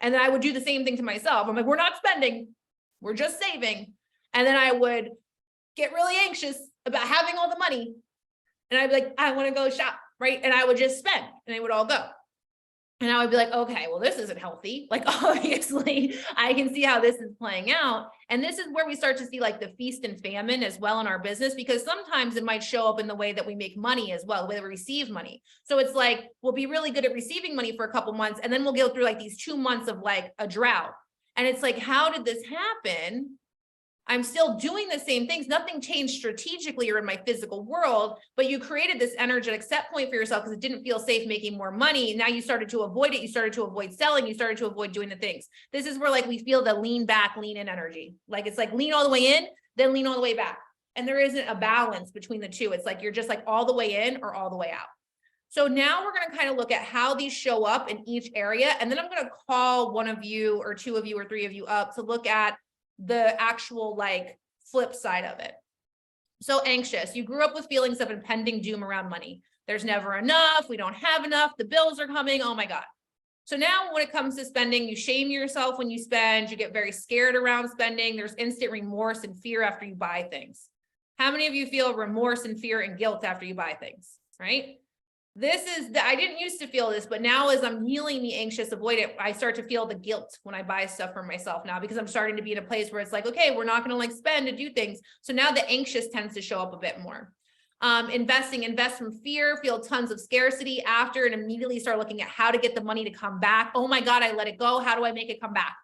And then I would do the same thing to myself. I'm like, we're not spending, we're just saving. And then I would get really anxious about having all the money. And I'd be like, I want to go shop, right? And I would just spend and it would all go. And I would be like, okay, well, this isn't healthy. Like, obviously, I can see how this is playing out. And this is where we start to see like the feast and famine as well in our business, because sometimes it might show up in the way that we make money as well, the way we receive money. So it's like, we'll be really good at receiving money for a couple months, and then we'll go through like these 2 months of like a drought. And it's like, how did this happen? I'm still doing the same things. Nothing changed strategically or in my physical world, but you created this energetic set point for yourself because it didn't feel safe making more money. Now you started to avoid it. You started to avoid selling. You started to avoid doing the things. This is where like we feel the lean back, lean in energy. Like it's like lean all the way in, then lean all the way back. And there isn't a balance between the two. It's like you're just like all the way in or all the way out. So now we're going to kind of look at how these show up in each area. And then I'm going to call one of you or two of you or three of you up to look at the actual like flip side of it. So anxious, you grew up with feelings of impending doom around money. There's never enough. We don't have enough. The bills are coming. Oh my God. So now when it comes to spending, you shame yourself when you spend, you get very scared around spending. There's instant remorse and fear after you buy things. How many of you feel remorse and fear and guilt after you buy things, right? I didn't used to feel this, but now as I'm healing the anxious avoidant, I start to feel the guilt when I buy stuff for myself now, because I'm starting to be in a place where it's like, okay, we're not going to like spend to do things. So now the anxious tends to show up a bit more. Invest from fear, feel tons of scarcity after, and immediately start looking at how to get the money to come back. Oh my God, I let it go. How do I make it come back?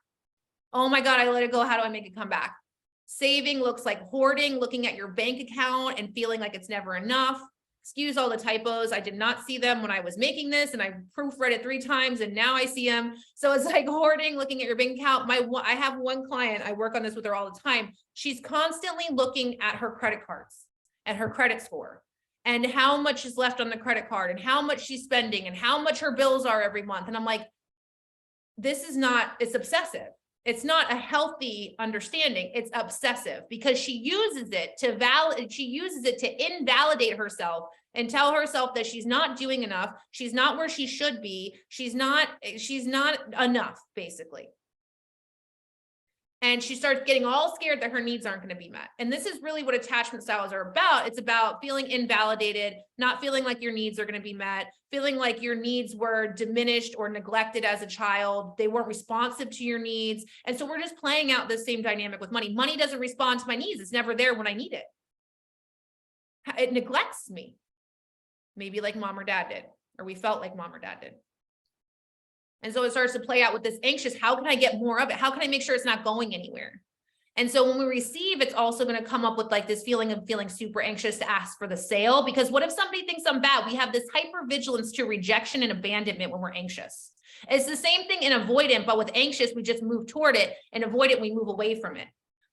Oh my God, I let it go. How do I make it come back? Saving looks like hoarding, looking at your bank account and feeling like it's never enough. Excuse all the typos. I did not see them when I was making this, and I proofread it 3 times and now I see them. So it's like hoarding, looking at your bank account. I have one client, I work on this with her all the time. She's constantly looking at her credit cards and her credit score and how much is left on the credit card and how much she's spending and how much her bills are every month. And I'm like, it's obsessive. It's not a healthy understanding. It's obsessive because she uses it to invalidate herself and tell herself that she's not doing enough. She's not where she should be. She's not enough, basically. And she starts getting all scared that her needs aren't going to be met. And this is really what attachment styles are about. It's about feeling invalidated, not feeling like your needs are going to be met, feeling like your needs were diminished or neglected as a child. They weren't responsive to your needs. And so we're just playing out the same dynamic with money. Money doesn't respond to my needs. It's never there when I need it. It neglects me. Maybe like mom or dad did, or we felt like mom or dad did. And so it starts to play out with this anxious, how can I get more of it? How can I make sure it's not going anywhere? And so when we receive, it's also going to come up with like this feeling of feeling super anxious to ask for the sale, because what if somebody thinks I'm bad? We have this hypervigilance to rejection and abandonment when we're anxious. It's the same thing in avoidant, but with anxious, we just move toward it, and avoidant, we move away from it.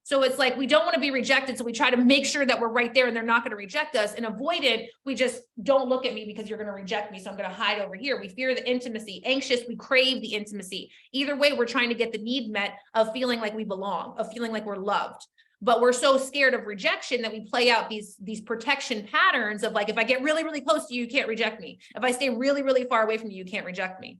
So it's like, we don't want to be rejected. So we try to make sure that we're right there and they're not going to reject us. And avoidant, we just don't look at me because you're going to reject me. So I'm going to hide over here. We fear the intimacy. Anxious, we crave the intimacy. Either way, we're trying to get the need met of feeling like we belong, of feeling like we're loved. But we're so scared of rejection that we play out these protection patterns of like, if I get really, really close to you, you can't reject me. If I stay really, really far away from you, you can't reject me.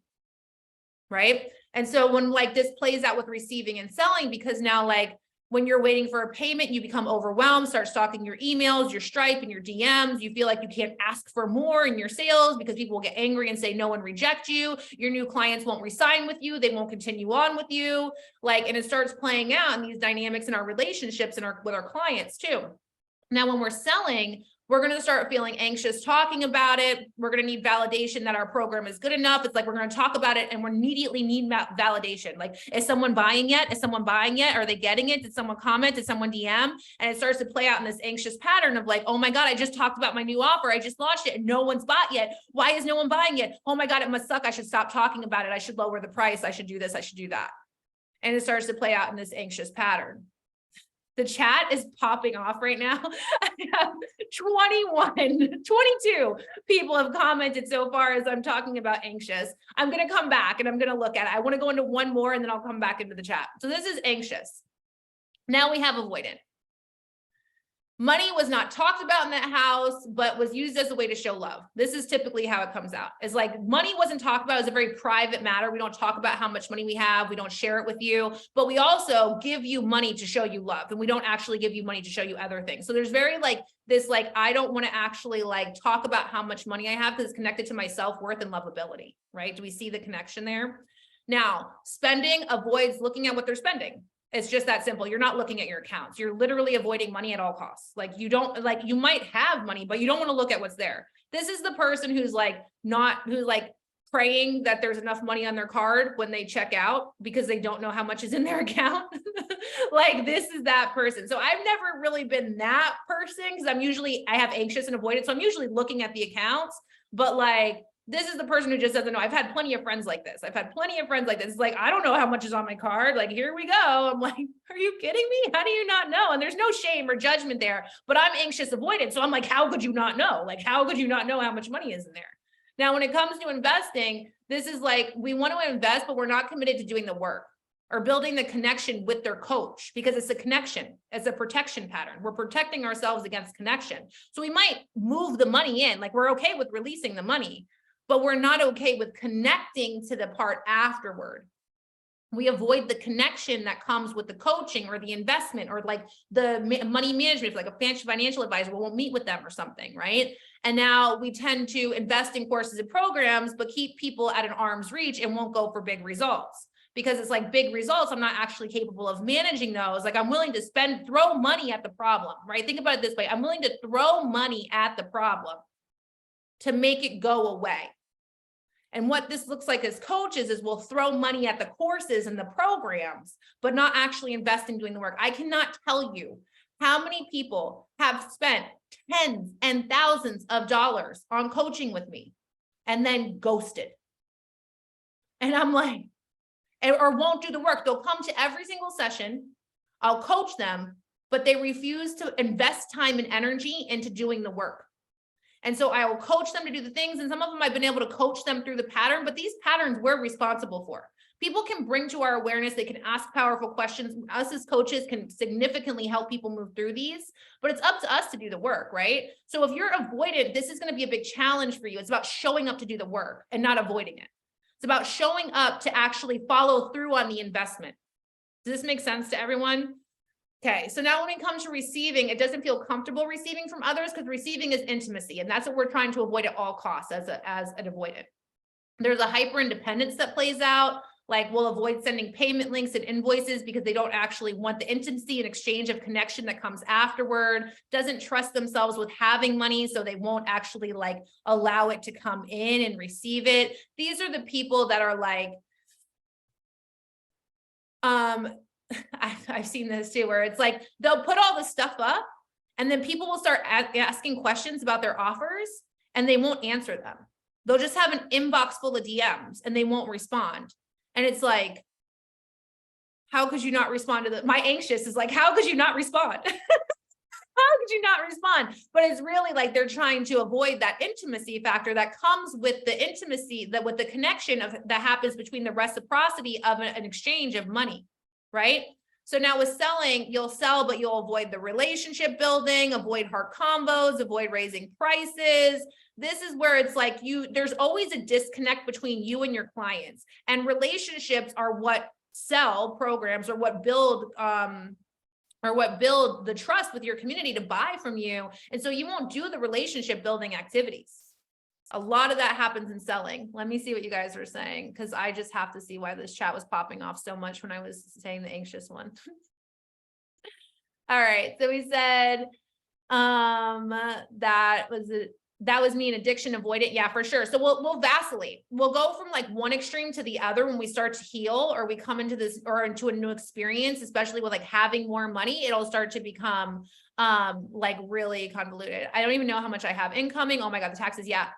Right. And so when like this plays out with receiving and selling, because now like, when you're waiting for a payment, you become overwhelmed, start stalking your emails, your Stripe and your DMs. You feel like you can't ask for more in your sales because people will get angry and say no and reject you. Your new clients won't re-sign with you. They won't continue on with you. And it starts playing out in these dynamics in our relationships and with our clients too. Now, when we're selling, we're going to start feeling anxious talking about it. We're going to need validation that our program is good enough. It's like, we're going to talk about it and we immediately need validation. Like, is someone buying yet? Is someone buying yet? Are they getting it? Did someone comment? Did someone DM? And it starts to play out in this anxious pattern of like, oh my God, I just talked about my new offer. I just launched it and no one's bought yet. Why is no one buying yet? Oh my God, it must suck. I should stop talking about it. I should lower the price. I should do this. I should do that. And it starts to play out in this anxious pattern. The chat is popping off right now. I have 22 people have commented so far as I'm talking about anxious. I'm going to come back and I'm going to look at it. I want to go into one more and then I'll come back into the chat. So this is anxious. Now we have avoidant. Money was not talked about in that house, but was used as a way to show love. This is typically how it comes out. It's like money wasn't talked about as a very private matter. We don't talk about how much money we have. We don't share it with you, but we also give you money to show you love. And we don't actually give you money to show you other things. So there's very this, I don't want to actually talk about how much money I have because it's connected to my self-worth and lovability, right? Do we see the connection there? Now, spending avoids looking at what they're spending. It's just that simple. You're not looking at your accounts. You're literally avoiding money at all costs. You might have money, but you don't want to look at what's there. This is the person who's praying that there's enough money on their card when they check out because they don't know how much is in their account. This is that person. So I've never really been that person because I have anxious and avoidant. So I'm usually looking at the accounts, but this is the person who just doesn't know. I've had plenty of friends like this. It's like, I don't know how much is on my card. Here we go. I'm like, are you kidding me? How do you not know? And there's no shame or judgment there, but I'm anxious avoidant. So I'm like, how could you not know? How could you not know how much money is in there? Now, when it comes to investing, this is we want to invest, but we're not committed to doing the work or building the connection with their coach because it's a connection. It's a protection pattern. We're protecting ourselves against connection. So we might move the money in, we're okay with releasing the money, but we're not okay with connecting to the part afterward. We avoid the connection that comes with the coaching or the investment or like the money management, like a financial advisor, we won't meet with them or something, right? And now we tend to invest in courses and programs, but keep people at an arm's reach and won't go for big results. Because it's like big results, I'm not actually capable of managing those. Like I'm willing to throw money at the problem, right? Think about it this way. I'm willing to throw money at the problem to make it go away. And what this looks like as coaches is we'll throw money at the courses and the programs, but not actually invest in doing the work. I cannot tell you how many people have spent tens and thousands of dollars on coaching with me and then ghosted. And I'm like, or won't do the work. They'll come to every single session. I'll coach them, but they refuse to invest time and energy into doing the work. And so I will coach them to do the things. And some of them I've been able to coach them through the pattern, but these patterns we're responsible for. People can bring to our awareness, they can ask powerful questions. Us as coaches can significantly help people move through these, but it's up to us to do the work, right? So if you're avoidant, this is going to be a big challenge for you. It's about showing up to do the work and not avoiding it. It's about showing up to actually follow through on the investment. Does this make sense to everyone? Okay, so now when it comes to receiving, it doesn't feel comfortable receiving from others because receiving is intimacy, and that's what we're trying to avoid at all costs as an avoidant. There's a hyper independence that plays out, like we'll avoid sending payment links and invoices because they don't actually want the intimacy and exchange of connection that comes afterward, doesn't trust themselves with having money, so they won't actually like allow it to come in and receive it. These are the people that are like, I've seen this too, where it's like, they'll put all the stuff up and then people will start asking questions about their offers and they won't answer them. They'll just have an inbox full of DMs and they won't respond. And it's like, how could you not respond to that? My anxious is like, how could you not respond? How could you not respond? But it's really like they're trying to avoid that intimacy factor that comes with the intimacy, that with the connection of that happens between the reciprocity of an exchange of money. Right? So now with selling, you'll sell, but you'll avoid the relationship building, avoid hard combos, avoid raising prices. This is where it's like there's always a disconnect between you and your clients, and relationships are what sell programs or what build the trust with your community to buy from you. And so you won't do the relationship building activities. A lot of that happens in selling. Let me see what you guys are saying, because I just have to see why this chat was popping off so much when I was saying the anxious one. All right. So we said that was me, an addiction, avoidant. Yeah, for sure. So we'll vacillate. We'll go from like one extreme to the other when we start to heal, or we come into this or into a new experience, especially with like having more money. It'll start to become like really convoluted. I don't even know how much I have incoming. Oh my God, the taxes. Yeah.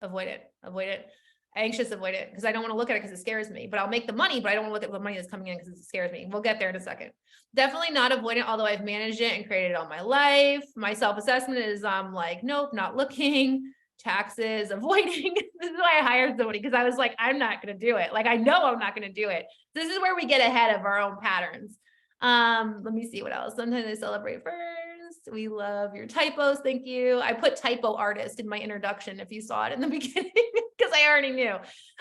Avoid it. Anxious, avoid it, because I don't want to look at it because it scares me, but I'll make the money, but I don't want to look at the money that's coming in because it scares me. We'll get there in a second. Definitely not avoidant, although I've managed it and created it all my life. My self-assessment is like, nope, not looking. Taxes, avoiding. This is why I hired somebody, because I was like, I'm not going to do it. Like, I know I'm not going to do it. This is where we get ahead of our own patterns. Let me see what else. Sometimes I celebrate first. We love your typos. Thank you. I put typo artist in my introduction if you saw it in the beginning, because I already knew.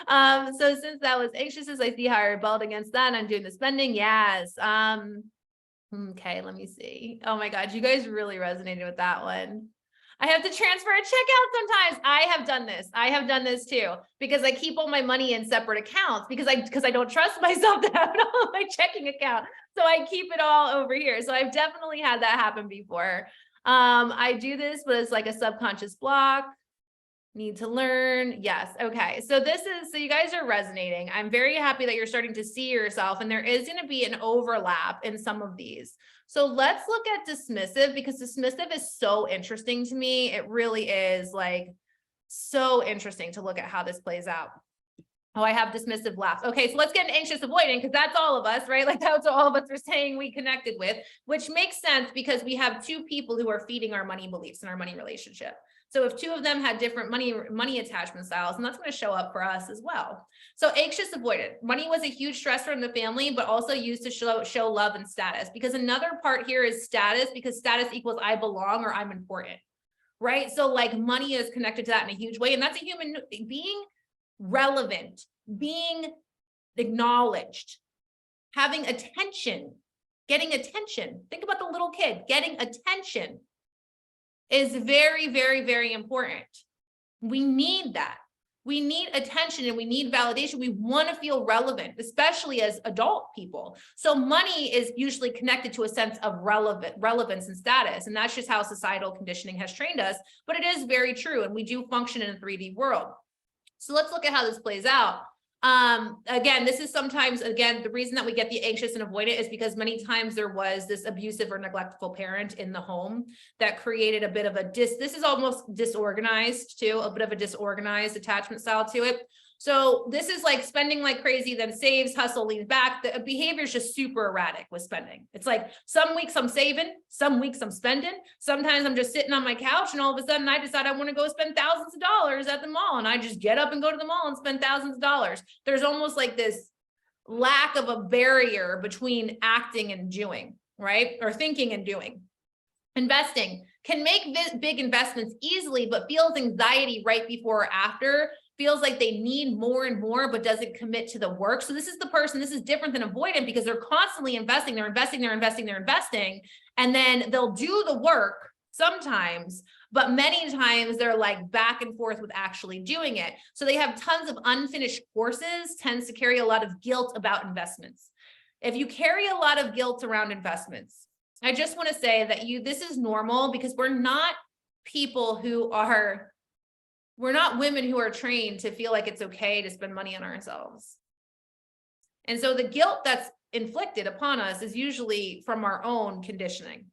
So since that was anxious, as I see how I rebelled against that, I'm doing the spending. Yes. Okay, let me see. Oh my God, you guys really resonated with that one. I have to transfer a checkout sometimes. I have done this. I have done this too, because I keep all my money in separate accounts because I don't trust myself to have it all in my checking account. So I keep it all over here. So I've definitely had that happen before. I do this, but it's like a subconscious block. Need to learn. Yes. Okay. So you guys are resonating. I'm very happy that you're starting to see yourself, and there is going to be an overlap in some of these. So let's look at dismissive, because dismissive is so interesting to me. It really is like so interesting to look at how this plays out. Oh, I have dismissive laughs. Okay, so let's get an anxious avoidant, because that's all of us, right? Like that's what all of us are saying we connected with, which makes sense because we have two people who are feeding our money beliefs and our money relationship. So if two of them had different money attachment styles, and that's going to show up for us as well. So anxious avoidant, money was a huge stressor in the family, but also used to show love and status, because another part here is status, because status equals I belong or I'm important. right? So like money is connected to that in a huge way. And that's a human being, relevant, being acknowledged, having attention, getting attention. Think about the little kid. Getting attention is very, very, very important. We need that. We need attention and we need validation. We want to feel relevant, especially as adult people. So money is usually connected to a sense of relevance and status. And that's just how societal conditioning has trained us. But it is very true. And we do function in a 3D world. So let's look at how this plays out. Again, this is sometimes, again, the reason that we get the anxious and avoidant is because many times there was this abusive or neglectful parent in the home that created a bit of a this is almost disorganized too, a bit of a disorganized attachment style to it. So this is like spending like crazy, then saves, hustle, leans back. The behavior is just super erratic with spending. It's like some weeks I'm saving, some weeks I'm spending. Sometimes I'm just sitting on my couch and all of a sudden I decide I want to go spend thousands of dollars at the mall. And I just get up and go to the mall and spend thousands of dollars. There's almost like this lack of a barrier between acting and doing, right? Or thinking and doing. Investing can make big investments easily, but feels anxiety right before or after. Feels like they need more and more, but doesn't commit to the work. So this is the person, this is different than avoidant because they're constantly investing, they're investing, and then they'll do the work sometimes, but many times they're like back and forth with actually doing it. So they have tons of unfinished courses, tends to carry a lot of guilt about investments. If you carry a lot of guilt around investments, I just want to say that this is normal because we're not people who are we're not women who are trained to feel like it's okay to spend money on ourselves. And so the guilt that's inflicted upon us is usually from our own conditioning.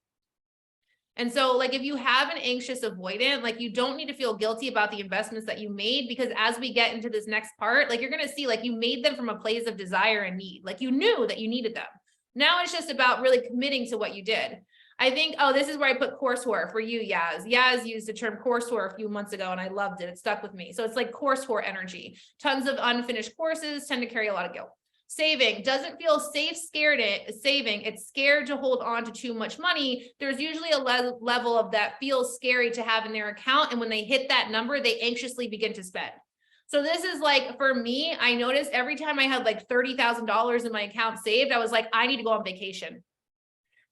And so like if you have an anxious avoidant, like you don't need to feel guilty about the investments that you made, because as we get into this next part, like you're going to see like you made them from a place of desire and need, like you knew that you needed them. Now it's just about really committing to what you did. I think, oh, this is where I put courseware for you, Yaz. Yaz used the term courseware a few months ago and I loved it. It stuck with me. So it's like courseware energy. Tons of unfinished courses tend to carry a lot of guilt. Saving doesn't feel safe, saving. It's scared to hold on to too much money. There's usually a level of that feels scary to have in their account. And when they hit that number, they anxiously begin to spend. So this is like, for me, I noticed every time I had like $30,000 in my account saved, I was like, I need to go on vacation.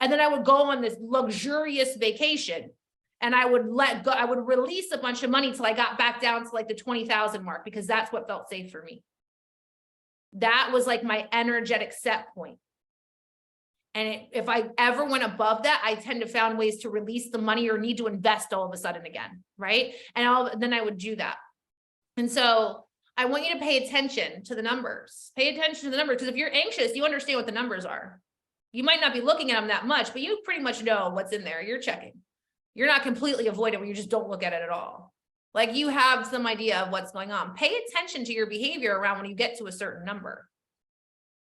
And then I would go on this luxurious vacation and I would let go. I would release a bunch of money till I got back down to like the 20,000 mark, because that's what felt safe for me. That was like my energetic set point. And if I ever went above that, I tend to find ways to release the money or need to invest all of a sudden again, right? And then I would do that. And so I want you to pay attention to the numbers. Pay attention to the numbers, because if you're anxious, you understand what the numbers are. You might not be looking at them that much, but you pretty much know what's in there. You're checking. You're not completely avoidant where you just don't look at it at all. Like you have some idea of what's going on. Pay attention to your behavior around when you get to a certain number,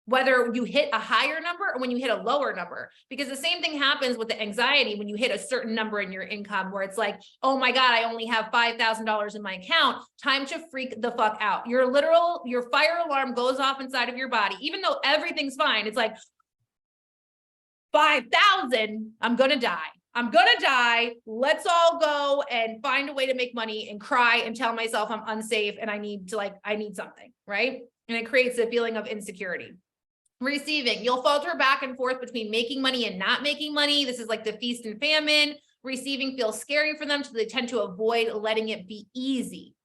whether you hit a higher number or when you hit a lower number, because the same thing happens with the anxiety when you hit a certain number in your income, where it's like, oh my God, I only have $5,000 in my account. Time to freak the fuck out. Your fire alarm goes off inside of your body, even though everything's fine. It's like, 5,000, I'm going to die. I'm going to die. Let's all go and find a way to make money and cry and tell myself I'm unsafe and I need something, right? And it creates a feeling of insecurity. Receiving, you'll falter back and forth between making money and not making money. This is like the feast and famine. Receiving feels scary for them, so they tend to avoid letting it be easy.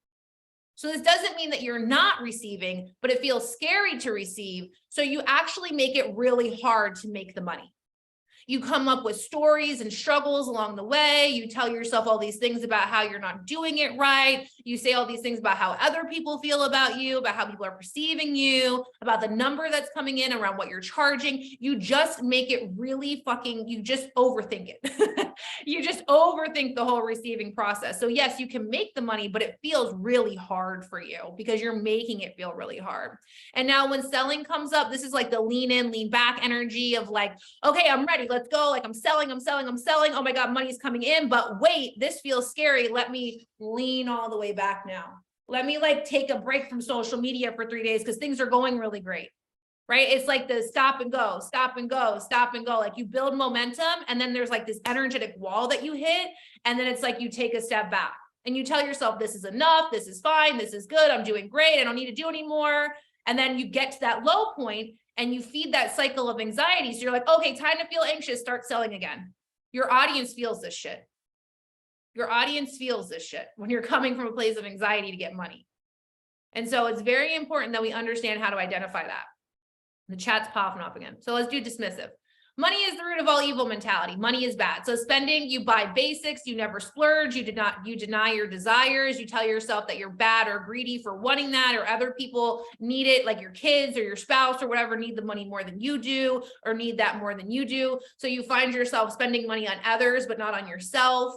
So this doesn't mean that you're not receiving, but it feels scary to receive. So you actually make it really hard to make the money. You come up with stories and struggles along the way. You tell yourself all these things about how you're not doing it right. You say all these things about how other people feel about you, about how people are perceiving you, about the number that's coming in, around what you're charging. You just make it really you just overthink it. You just overthink the whole receiving process. So yes, you can make the money, but it feels really hard for you because you're making it feel really hard. And now when selling comes up, this is like the lean in, lean back energy of like, okay, I'm ready. Let's go. Like I'm selling. Oh my God, money's coming in, but wait, this feels scary. Let me lean all the way back now. Let me like take a break from social media for 3 days because things are going really great. right? It's like the stop and go, stop and go, stop and go. Like you build momentum and then there's like this energetic wall that you hit. And then it's like you take a step back and you tell yourself, this is enough. This is fine. This is good. I'm doing great. I don't need to do anymore. And then you get to that low point and you feed that cycle of anxiety. So you're like, okay, time to feel anxious. Start selling again. Your audience feels this shit. Your audience feels this shit when you're coming from a place of anxiety to get money. And so it's very important that we understand how to identify that. The chat's popping up again. So let's do dismissive. Money is the root of all evil mentality. Money is bad. So spending, you buy basics, you never splurge, you deny your desires, you tell yourself that you're bad or greedy for wanting that, or other people need it, like your kids or your spouse or whatever need the money more than you do, or need that more than you do. So you find yourself spending money on others, but not on yourself.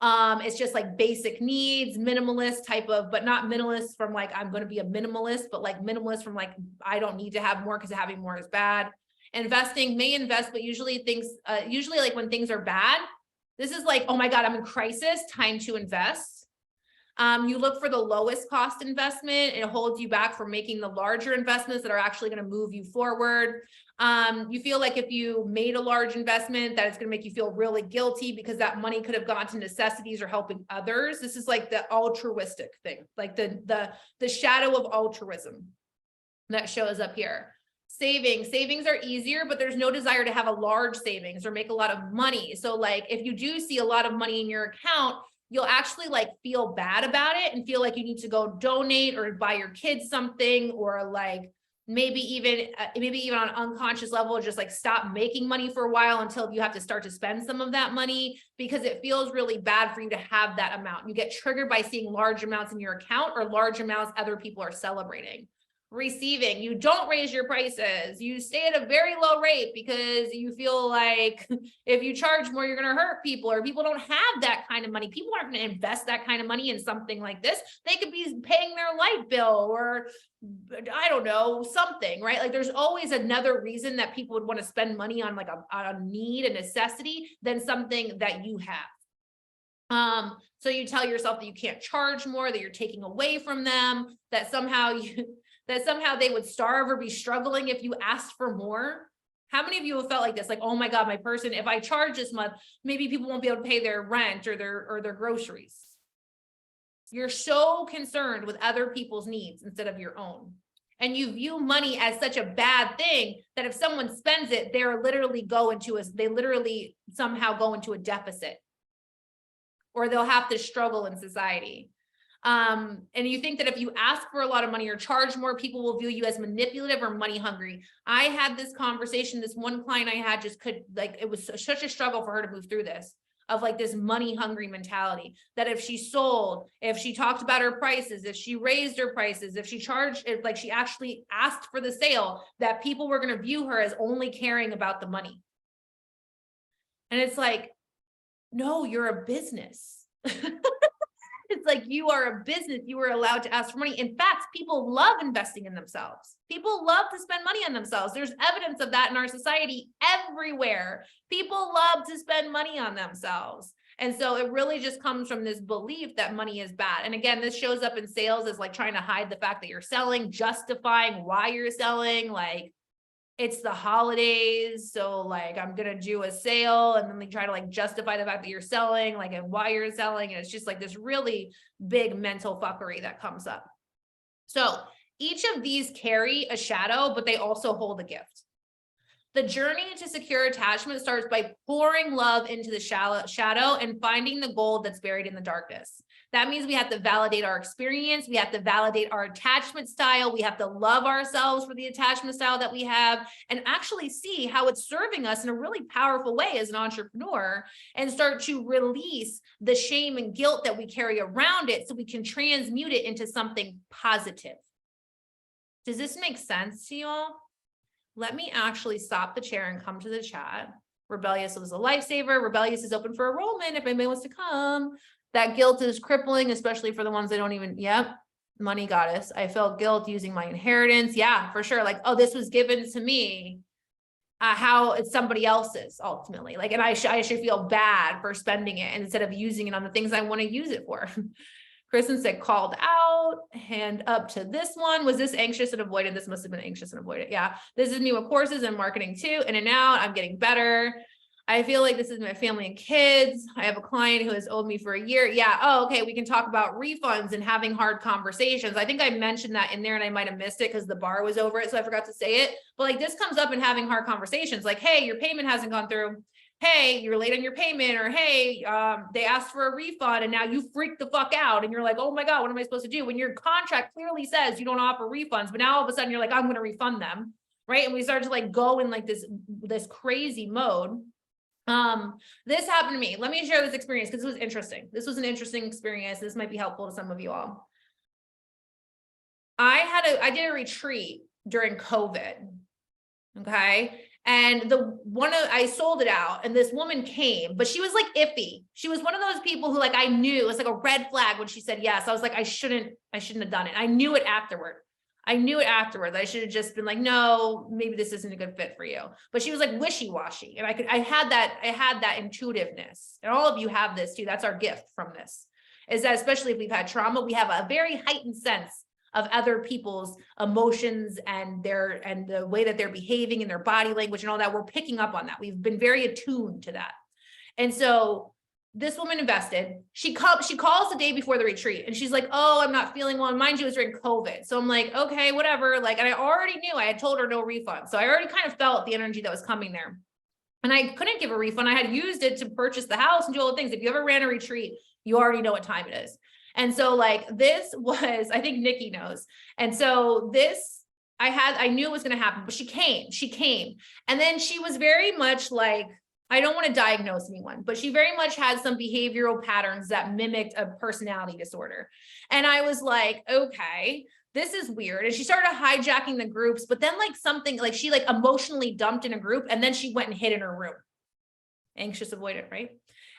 It's just like basic needs, minimalist type of, but not minimalist from like, I'm going to be a minimalist, but like minimalist from like, I don't need to have more because having more is bad. Investing, may invest, but usually like when things are bad, this is like, oh my God, I'm in crisis, time to invest. You look for the lowest cost investment. It holds you back from making the larger investments that are actually going to move you forward. You feel like if you made a large investment that it's going to make you feel really guilty because that money could have gone to necessities or helping others. This is like the altruistic thing, like the shadow of altruism that shows up here. Savings are easier, but there's no desire to have a large savings or make a lot of money. So like if you do see a lot of money in your account, you'll actually like feel bad about it and feel like you need to go donate or buy your kids something, or like maybe even on an unconscious level, just like stop making money for a while until you have to start to spend some of that money, because it feels really bad for you to have that amount. You get triggered by seeing large amounts in your account or large amounts other people are celebrating. Receiving, you don't raise your prices. You stay at a very low rate because you feel like if you charge more, you're going to hurt people, or people don't have that kind of money. People aren't going to invest that kind of money in something like this. They could be paying their light bill, or I don't know, something, right? Like there's always another reason that people would want to spend money on like a need, a necessity, than something that you have. So you tell yourself that you can't charge more, that you're taking away from them, that somehow they would starve or be struggling if you asked for more. How many of you have felt like this? Like, oh my God, my person, if I charge this month, maybe people won't be able to pay their rent or their groceries. You're so concerned with other people's needs instead of your own. And you view money as such a bad thing that if someone spends it, they literally somehow go into a deficit, or they'll have to struggle in society. And you think that if you ask for a lot of money or charge more, people will view you as manipulative or money hungry. I had this conversation, this one client I had it was such a struggle for her to move through this, of like this money hungry mentality, that if she sold, if she talked about her prices, if she raised her prices, if she charged, if like she actually asked for the sale, that people were going to view her as only caring about the money. And it's like, no, you're a business. It's like, you are a business. You are allowed to ask for money. In fact, people love investing in themselves. People love to spend money on themselves. There's evidence of that in our society everywhere. People love to spend money on themselves. And so it really just comes from this belief that money is bad. And again, this shows up in sales as like trying to hide the fact that you're selling, justifying why you're selling. Like, it's the holidays, so like I'm gonna do a sale, and then they try to like justify the fact that you're selling, like, and why you're selling, and it's just like this really big mental fuckery that comes up. So each of these carry a shadow, but they also hold a gift. The journey to secure attachment starts by pouring love into the shadow and finding the gold that's buried in the darkness. That means we have to validate our experience. We have to validate our attachment style. We have to love ourselves for the attachment style that we have, and actually see how it's serving us in a really powerful way as an entrepreneur, and start to release the shame and guilt that we carry around it so we can transmute it into something positive. Does this make sense to you all? Let me actually stop the chair and come to the chat. Rebellious was a lifesaver. Rebellious is open for enrollment if anybody wants to come. That guilt is crippling, especially for the ones that don't even, money goddess. I felt guilt using my inheritance. Yeah, for sure. Like, oh, this was given to me. How it's somebody else's ultimately. Like, and I should feel bad for spending it instead of using it on the things I want to use it for. Kristen said, called out, hand up to this one. Was this anxious and avoidant? This must have been anxious and avoidant. Yeah. This is me with courses and marketing too. In and out. I'm getting better. I feel like this is my family and kids. I have a client who has owed me for a year. Yeah. Oh, okay. We can talk about refunds and having hard conversations. I think I mentioned that in there and I might have missed it because the bar was over it. So I forgot to say it. But like this comes up in having hard conversations like, hey, your payment hasn't gone through. Hey, you're late on your payment, or hey, they asked for a refund and now you freak the fuck out and you're like, oh my God, what am I supposed to do? When your contract clearly says you don't offer refunds, but now all of a sudden you're like, I'm going to refund them. Right. And we start to like go in like this crazy mode. This happened to me. Let me share this experience because it was interesting. This was an interesting experience. This might be helpful to some of you all. I did a retreat during COVID. Okay. And I sold it out and this woman came, but she was like iffy. She was one of those people who like, I knew it was like a red flag when she said yes. I was like, I shouldn't have done it. I knew it afterward. I should have just been like, no, maybe this isn't a good fit for you. But she was like wishy-washy. And I had that intuitiveness. And all of you have this too. That's our gift from this, is that especially if we've had trauma, we have a very heightened sense of other people's emotions and the way that they're behaving and their body language and all that. We're picking up on that. We've been very attuned to that. And so this woman invested. She calls the day before the retreat and she's like, oh, I'm not feeling well. And mind you, it was during COVID. So I'm like, okay, whatever. Like, and I already knew, I had told her no refund. So I already kind of felt the energy that was coming there. And I couldn't give a refund. I had used it to purchase the house and do all the things. If you ever ran a retreat, you already know what time it is. And so like this was, I think Nikki knows. And so this, I knew it was going to happen, but she came. And then she was very much like, I don't want to diagnose anyone, but she very much had some behavioral patterns that mimicked a personality disorder. And I was like, okay, this is weird. And she started hijacking the groups, but then like something like she like emotionally dumped in a group and then she went and hid in her room. Anxious avoidant, right?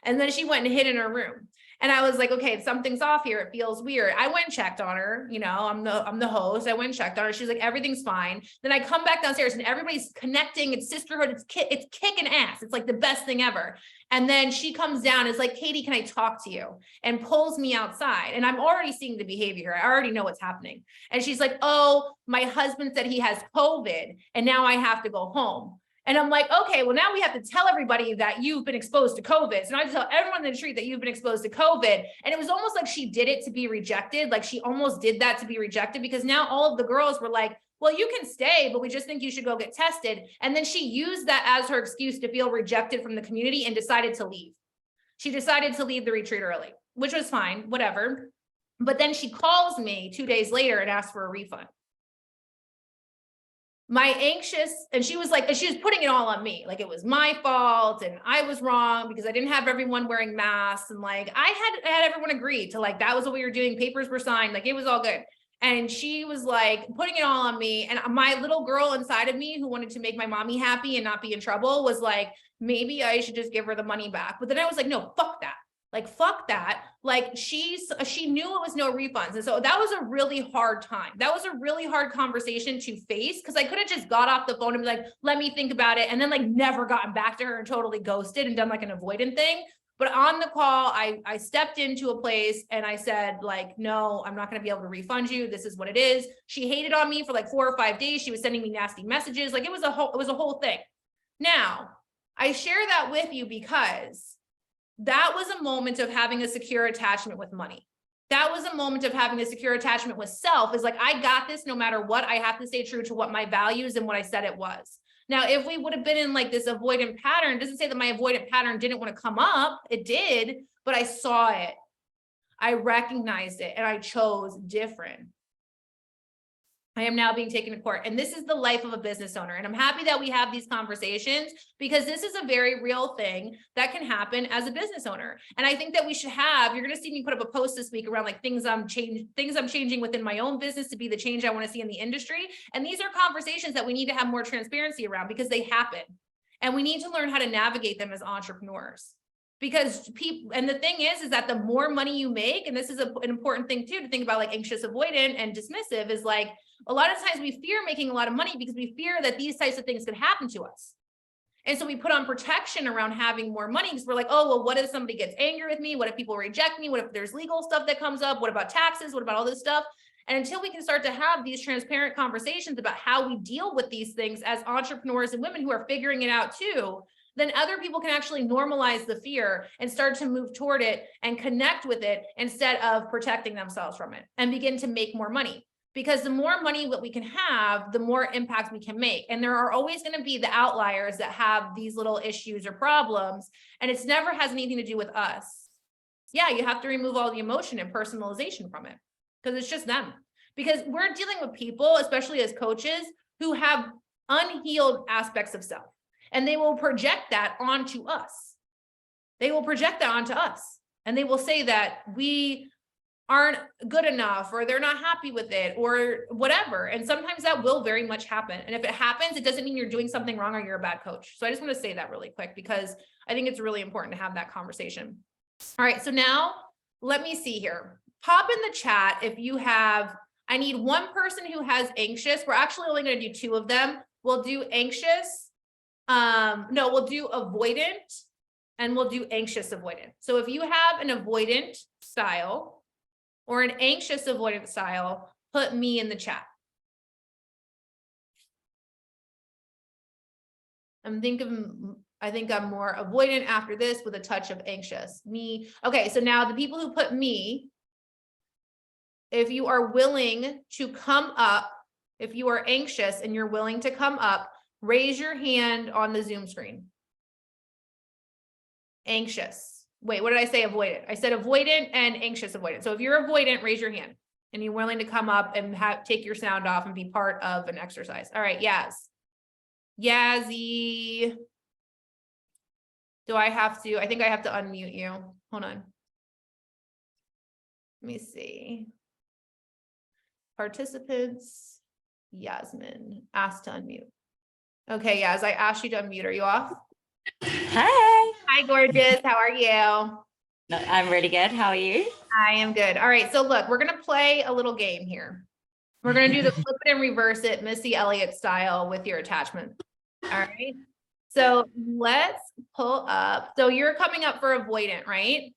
And then she went and hid in her room. And I was like, okay, something's off here. It feels weird. I went and checked on her. You know, I'm the host. I went and checked on her. She's like, everything's fine. Then I come back downstairs and everybody's connecting. It's sisterhood. It's kicking ass. It's like the best thing ever. And then she comes down. It's like, Katie, can I talk to you? And pulls me outside. And I'm already seeing the behavior here. I already know what's happening. And she's like, oh, my husband said he has COVID and now I have to go home. And I'm like, okay, well, now we have to tell everybody that you've been exposed to COVID. So now I have to tell everyone in the retreat that you've been exposed to COVID. And it was almost like she did it to be rejected. Like she almost did that to be rejected because now all of the girls were like, well, you can stay, but we just think you should go get tested. And then she used that as her excuse to feel rejected from the community and decided to leave. She decided to leave the retreat early, which was fine, whatever. But then she calls me 2 days later and asks for a refund. And she was putting it all on me. Like it was my fault and I was wrong because I didn't have everyone wearing masks. And like, I had everyone agree to like, that was what we were doing. Papers were signed. Like it was all good. And she was like putting it all on me. And my little girl inside of me who wanted to make my mommy happy and not be in trouble was like, maybe I should just give her the money back. But then I was like, no, fuck that. Like, fuck that. Like she knew it was no refunds. And so that was a really hard time. That was a really hard conversation to face because I could have just got off the phone and be like, let me think about it. And then like never gotten back to her and totally ghosted and done like an avoidant thing. But on the call, I stepped into a place and I said like, no, I'm not going to be able to refund you. This is what it is. She hated on me for like 4 or 5 days. She was sending me nasty messages. Like it was a whole thing. Now I share that with you because that was a moment of having a secure attachment with money. That was a moment of having a secure attachment with self. Is like, I got this no matter what. I have to stay true to what my values and what I said it was. Now, if we would have been in like this avoidant pattern, it doesn't say that my avoidant pattern didn't want to come up. It did, but I saw it. I recognized it and I chose different. I am now being taken to court. And this is the life of a business owner. And I'm happy that we have these conversations because this is a very real thing that can happen as a business owner. And I think that we should have, you're going to see me put up a post this week around like things I'm changing within my own business to be the change I want to see in the industry. And these are conversations that we need to have more transparency around because they happen. And we need to learn how to navigate them as entrepreneurs. Because people, and the thing is that the more money you make, and this is an important thing too, to think about like anxious avoidant and dismissive is like, a lot of times we fear making a lot of money because we fear that these types of things could happen to us. And so we put on protection around having more money because we're like, oh, well, what if somebody gets angry with me? What if people reject me? What if there's legal stuff that comes up? What about taxes? What about all this stuff? And until we can start to have these transparent conversations about how we deal with these things as entrepreneurs and women who are figuring it out too, then other people can actually normalize the fear and start to move toward it and connect with it instead of protecting themselves from it and begin to make more money. Because the more money that we can have, the more impact we can make. And there are always going to be the outliers that have these little issues or problems, and it's never has anything to do with us. Yeah, you have to remove all the emotion and personalization from it because it's just them. Because we're dealing with people, especially as coaches, who have unhealed aspects of self, and they will project that onto us. They will project that onto us, and they will say that we aren't good enough, or they're not happy with it, or whatever. And sometimes that will very much happen. And if it happens, it doesn't mean you're doing something wrong or you're a bad coach. So I just want to say that really quick, because I think it's really important to have that conversation. All right. So now let me see here. Pop in the chat if you have, I need one person who has anxious. We're actually only going to do 2 of them. We'll do anxious. No, we'll do avoidant, and we'll do anxious avoidant. So if you have an avoidant style or an anxious avoidant style, put me in the chat. I think I'm more avoidant after this with a touch of anxious. Me. Okay, so now the people who put me, if you are willing to come up, if you are anxious and you're willing to come up, raise your hand on the Zoom screen. Anxious. Wait, what did I say? Avoidant. I said avoidant and anxious avoidant. So if you're avoidant, raise your hand and you're willing to come up and take your sound off and be part of an exercise. All right, Yaz. Yazzie. Do I have to? I think I have to unmute you. Hold on. Let me see. Participants. Yasmin asked to unmute. Okay, Yaz, I asked you to unmute. Are you off? Hey. Hi, gorgeous. How are you? I'm really good. How are you? I am good. All right. So look, we're going to play a little game here. We're going to do the flip it and reverse it, Missy Elliott style with your attachment. All right. So let's pull up. So you're coming up for avoidant, right?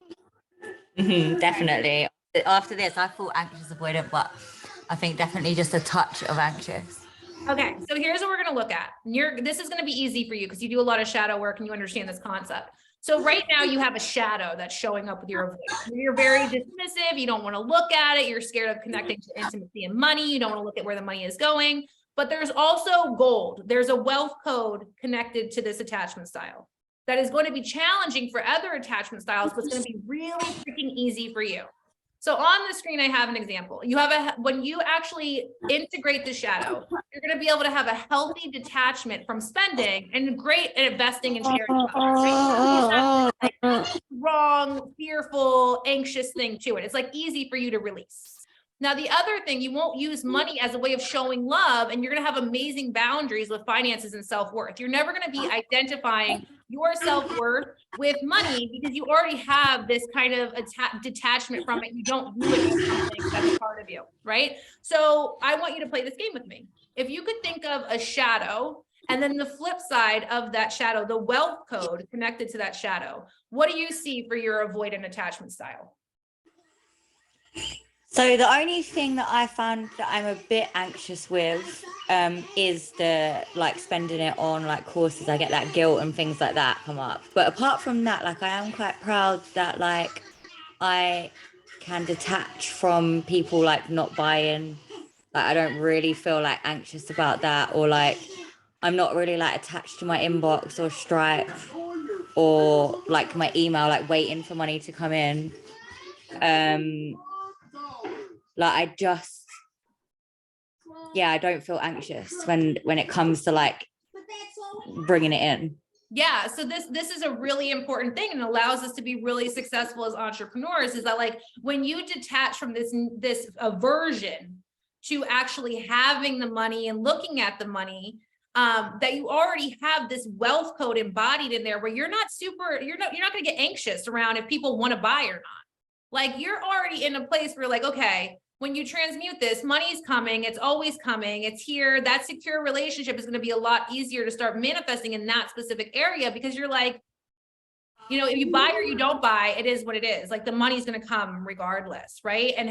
Definitely. After this, I thought anxious avoidant, but I think definitely just a touch of anxious. Okay, so here's what we're going to look at. This is going to be easy for you because you do a lot of shadow work and you understand this concept. So right now you have a shadow that's showing up with your avoidance. You're very dismissive. You don't want to look at it. You're scared of connecting to intimacy and money. You don't want to look at where the money is going. But there's also gold. There's a wealth code connected to this attachment style that is going to be challenging for other attachment styles, but it's going to be really freaking easy for you. So on the screen, I have an example. You have when you actually integrate the shadow, you're going to be able to have a healthy detachment from spending and great at investing in charity. Right? Like wrong, fearful, anxious thing to it. It's like easy for you to release. Now, the other thing, you won't use money as a way of showing love, and you're going to have amazing boundaries with finances and self-worth. You're never going to be identifying your self-worth with money because you already have this kind of detachment from it. You don't view it as something that's a part of you, right? So I want you to play this game with me. If you could think of a shadow, and then the flip side of that shadow, the wealth code connected to that shadow, what do you see for your avoidant attachment style? So the only thing that I found that I'm a bit anxious with is the like spending it on like courses. I get that guilt and things like that come up. But apart from that, like I am quite proud that like I can detach from people like not buying. Like I don't really feel like anxious about that, or like I'm not really like attached to my inbox or Stripe or like my email, like waiting for money to come in. Like I just, yeah, I don't feel anxious when it comes to like bringing it in. Yeah, so this is a really important thing and allows us to be really successful as entrepreneurs, is that like when you detach from this aversion to actually having the money and looking at the money, that you already have this wealth code embodied in there where you're not going to get anxious around if people want to buy or not. Like you're already in a place where like, okay, when you transmute this, money's coming, it's always coming, it's here. That secure relationship is going to be a lot easier to start manifesting in that specific area, because you're like, you know, if you buy or you don't buy, it is what it is. Like the money's going to come regardless, right? And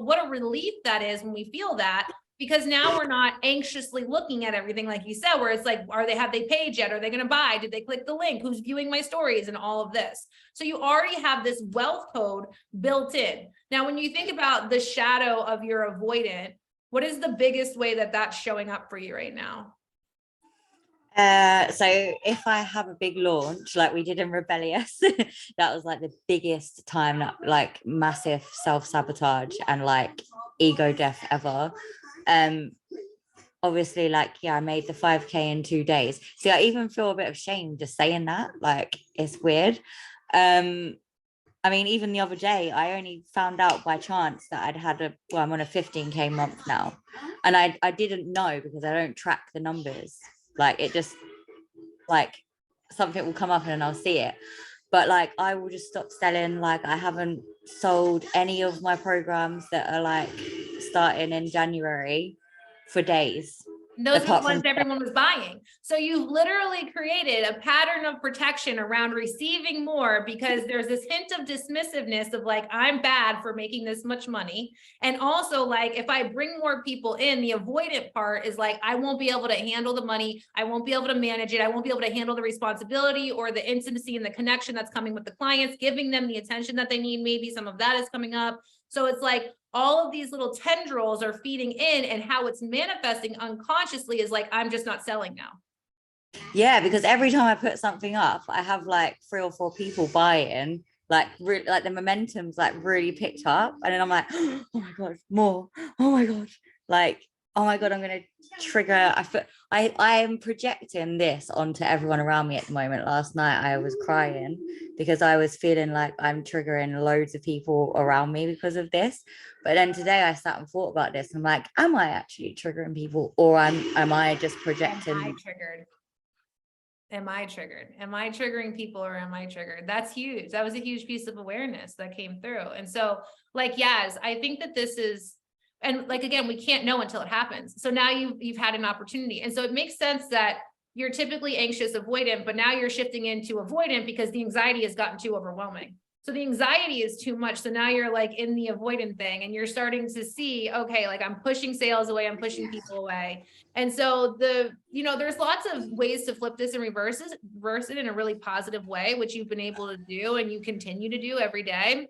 what a relief that is when we feel that, because now we're not anxiously looking at everything, like you said, where it's like, have they paid yet? Are they going to buy? Did they click the link? Who's viewing my stories and all of this? So you already have this wealth code built in. Now, when you think about the shadow of your avoidant, what is the biggest way that that's showing up for you right now? So if I have a big launch like we did in Rebellious, that was like the biggest time, that like massive self-sabotage and like ego death ever. Obviously, like, yeah, I made the 5K in 2 days. See, I even feel a bit of shame just saying that, like it's weird. I mean, even the other day, I only found out by chance that I'm on a 15K month now. And I didn't know, because I don't track the numbers. Like it just, like something will come up and I'll see it. But like, I will just stop selling. Like I haven't sold any of my programs that are like starting in January for days. Those are the ones everyone was buying. So you've literally created a pattern of protection around receiving more, because there's this hint of dismissiveness of like, I'm bad for making this much money. And also like, if I bring more people in, the avoidant part is like, I won't be able to handle the money. I won't be able to manage it. I won't be able to handle the responsibility or the intimacy and the connection that's coming with the clients, giving them the attention that they need. Maybe some of that is coming up. So it's like, all of these little tendrils are feeding in, and how it's manifesting unconsciously is like, I'm just not selling now. Yeah, because every time I put something up, I have like 3 or 4 people buying, like really, like the momentum's like really picked up, and then I'm like, oh my god, more, oh my god, like, oh my god, I'm gonna trigger. I am projecting this onto everyone around me at the moment. Last night I was crying because I was feeling like I'm triggering loads of people around me because of this. But then today I sat and thought about this. I'm like, am I actually triggering people, or am I just projecting? Am I triggered? Am I triggered? Am I triggering people, or am I triggered? That's huge. That was a huge piece of awareness that came through. And so like, yes, I think that this is, and like, again, we can't know until it happens. So now you've had an opportunity. And so it makes sense that you're typically anxious avoidant, but now you're shifting into avoidant because the anxiety has gotten too overwhelming. So the anxiety is too much. So now you're like in the avoidant thing, and you're starting to see, okay, like I'm pushing sales away, I'm pushing people away. And so there's lots of ways to flip this and reverse it in a really positive way, which you've been able to do and you continue to do every day.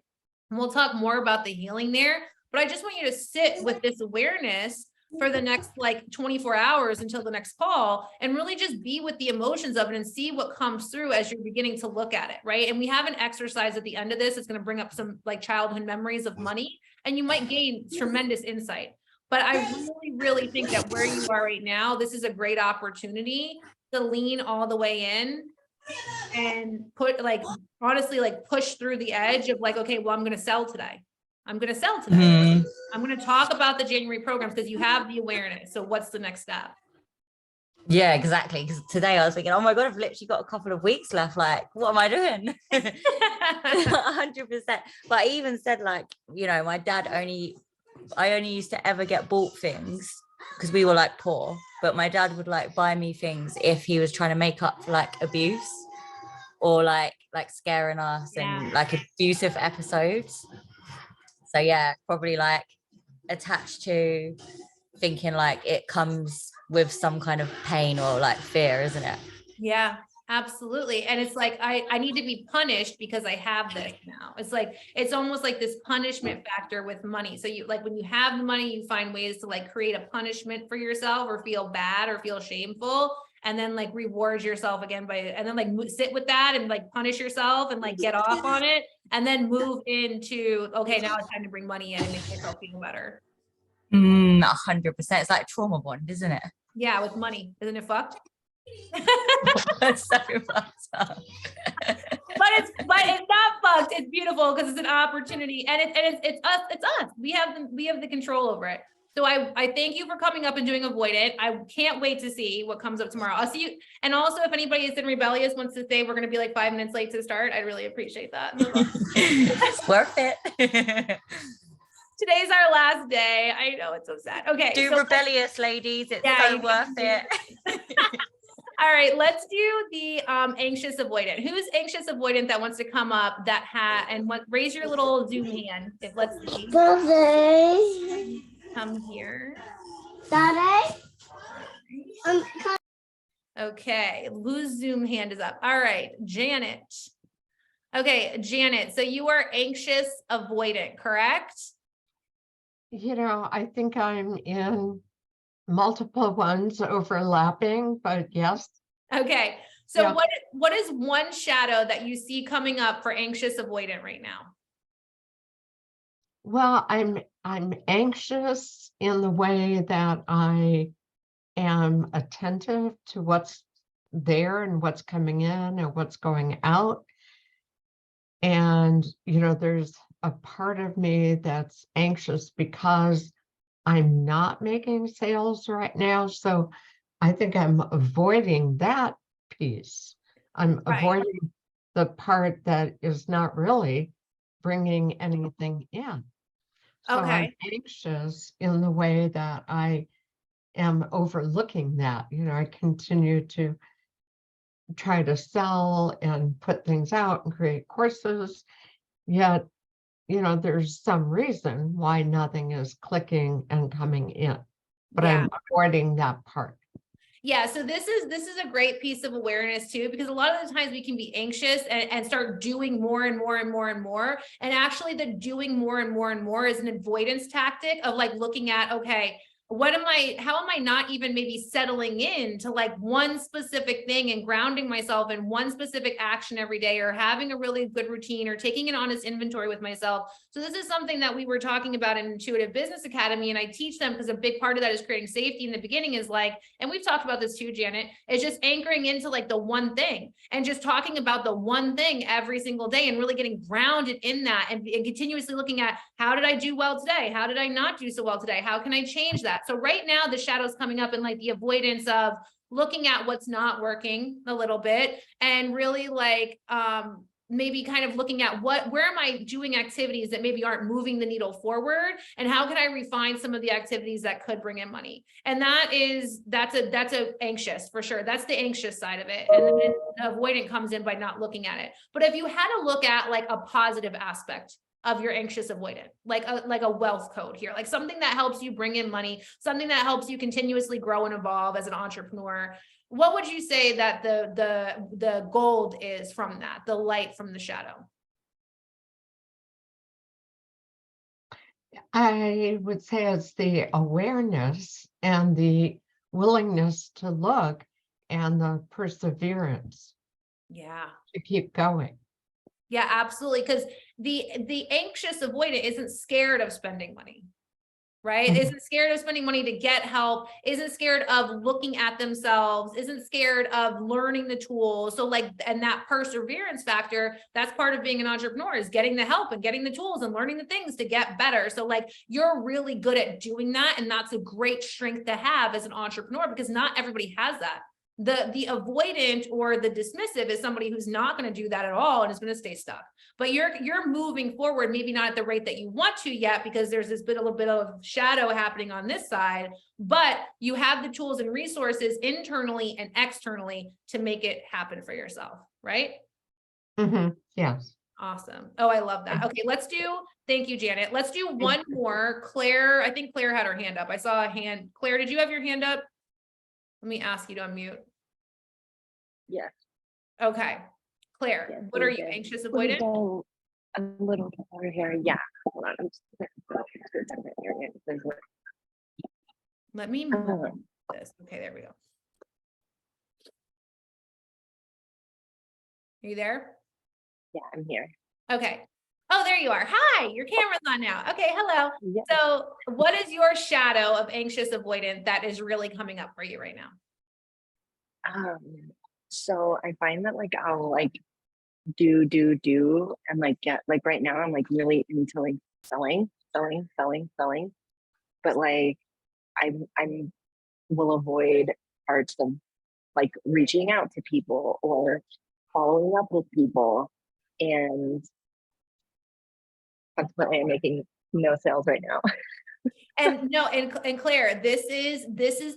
And we'll talk more about the healing there, but I just want you to sit with this awareness for the next like 24 hours until the next call, and really just be with the emotions of it and see what comes through as you're beginning to look at it, right? And we have an exercise at the end of this. It's going to bring up some like childhood memories of money, and you might gain tremendous insight. But I really, really think that where you are right now, this is a great opportunity to lean all the way in and honestly, push through the edge of like, okay, well, I'm going to sell today. I'm going to sell today. Mm-hmm. I'm going to talk about the January programs because you have the awareness. So what's the next step? Yeah, exactly. Because today I was thinking, oh my God, I've literally got a couple of weeks left. Like, what am I doing? 100%. But I even said, like, my dad I only used to ever get bought things because we were like poor, but my dad would like buy me things if he was trying to make up for like abuse or like scaring us and like abusive episodes. So yeah, probably like attached to thinking like it comes with some kind of pain or like fear, isn't it? Yeah, absolutely. And it's like, I need to be punished because I have this now. It's like, it's almost like this punishment factor with money. So you like, when you have the money, you find ways to like create a punishment for yourself or feel bad or feel shameful, and then like reward yourself again and then like sit with that and like punish yourself and like get off on it, and then move into, okay, now it's time to bring money in and make yourself feel better. 100%. It's like trauma bond, isn't it? Yeah, with money. Isn't it fucked? That's so fucked up. but it's not fucked. It's beautiful because it's an opportunity, and it's us. We have the control over it. So I thank you for coming up and doing Avoidant. I can't wait to see what comes up tomorrow. I'll see you. And also, if anybody is in Rebellious wants to say we're going to be like 5 minutes late to start, I'd really appreciate that. It's worth it. Today's our last day. I know, it's so sad. Okay. Do so rebellious, ladies. It's Yeah, so you worth it. all right, let's do the anxious avoidant. Who's anxious avoidant that wants to come up raise your little Zoom hand. Let's see. Daddy. Come here. Daddy. Okay, whose Zoom hand is up? All right, Janet. Okay, Janet, so you are anxious avoidant, correct? I think I'm in multiple ones overlapping, but yes. Okay, so Yeah. what is one shadow that you see coming up for anxious avoidant right now? Well, I'm anxious in the way that I am attentive to what's there and what's coming in and what's going out. And, there's a part of me that's anxious because I'm not making sales right now. So I think I'm avoiding that piece. I'm Right. avoiding the part that is not really bringing anything in. So I'm Okay. anxious in the way that I am overlooking that. I continue to try to sell and put things out and create courses, yet, there's some reason why nothing is clicking and coming in, but Yeah. I'm avoiding that part. Yeah, so this is a great piece of awareness too, because a lot of the times we can be anxious and start doing more and more and more and more. And actually the doing more and more and more is an avoidance tactic of like looking at, okay, how am I not even maybe settling in to like one specific thing and grounding myself in one specific action every day, or having a really good routine, or taking an honest inventory with myself. So this is something that we were talking about in Intuitive Business Academy. And I teach them because a big part of that is creating safety in the beginning is like, and we've talked about this too, Janet, is just anchoring into like the one thing and just talking about the one thing every single day and really getting grounded in that and continuously looking at, how did I do well today? How did I not do so well today? How can I change that? So right now the shadow's coming up in like the avoidance of looking at what's not working a little bit and really like, maybe kind of looking at where am I doing activities that maybe aren't moving the needle forward, and how can I refine some of the activities that could bring in money? And that's a anxious for sure. That's the anxious side of it. And then the avoidant comes in by not looking at it. But if you had to look at like a positive aspect of your anxious avoidant, like a wealth code here, like something that helps you bring in money, something that helps you continuously grow and evolve as an entrepreneur, what would you say that the gold is from that, the light from the shadow? I would say it's the awareness and the willingness to look and the perseverance Yeah. to keep going. Yeah, absolutely. Because the anxious avoidant isn't scared of spending money, right? Mhm. Isn't scared of spending money to get help, isn't scared of looking at themselves, isn't scared of learning the tools. So like, and that perseverance factor, that's part of being an entrepreneur, is getting the help and getting the tools and learning the things to get better. So like, you're really good at doing that. And that's a great strength to have as an entrepreneur, because not everybody has that. The avoidant or the dismissive is somebody who's not going to do that at all and is going to stay stuck. But you're moving forward, maybe not at the rate that you want to yet, because there's a little bit of shadow happening on this side, but you have the tools and resources internally and externally to make it happen for yourself, right? Mm-hmm. Yes. Awesome. Oh, I love that. Okay, thank you, Janet. Let's do one more. Claire, I think Claire had her hand up. I saw a hand. Claire, did you have your hand up? Let me ask you to unmute. Yes. Okay. Claire, Yeah, what are you, good. anxious Let me avoidant? go a little over here. Yeah. Hold on. I'm just Let me move this. Okay, there we go. Are you there? yeah, I'm here. Okay. Oh, there you are. Hi, your camera's on now. Okay, hello. Yeah. So what is your shadow of anxious avoidant that is really coming up for you right now? So I find that like I'll like do and like get like right now I'm like really into like selling. But like I'm will avoid parts of like reaching out to people or following up with people, and consequently I'm making no sales right now. And no, and Claire, this is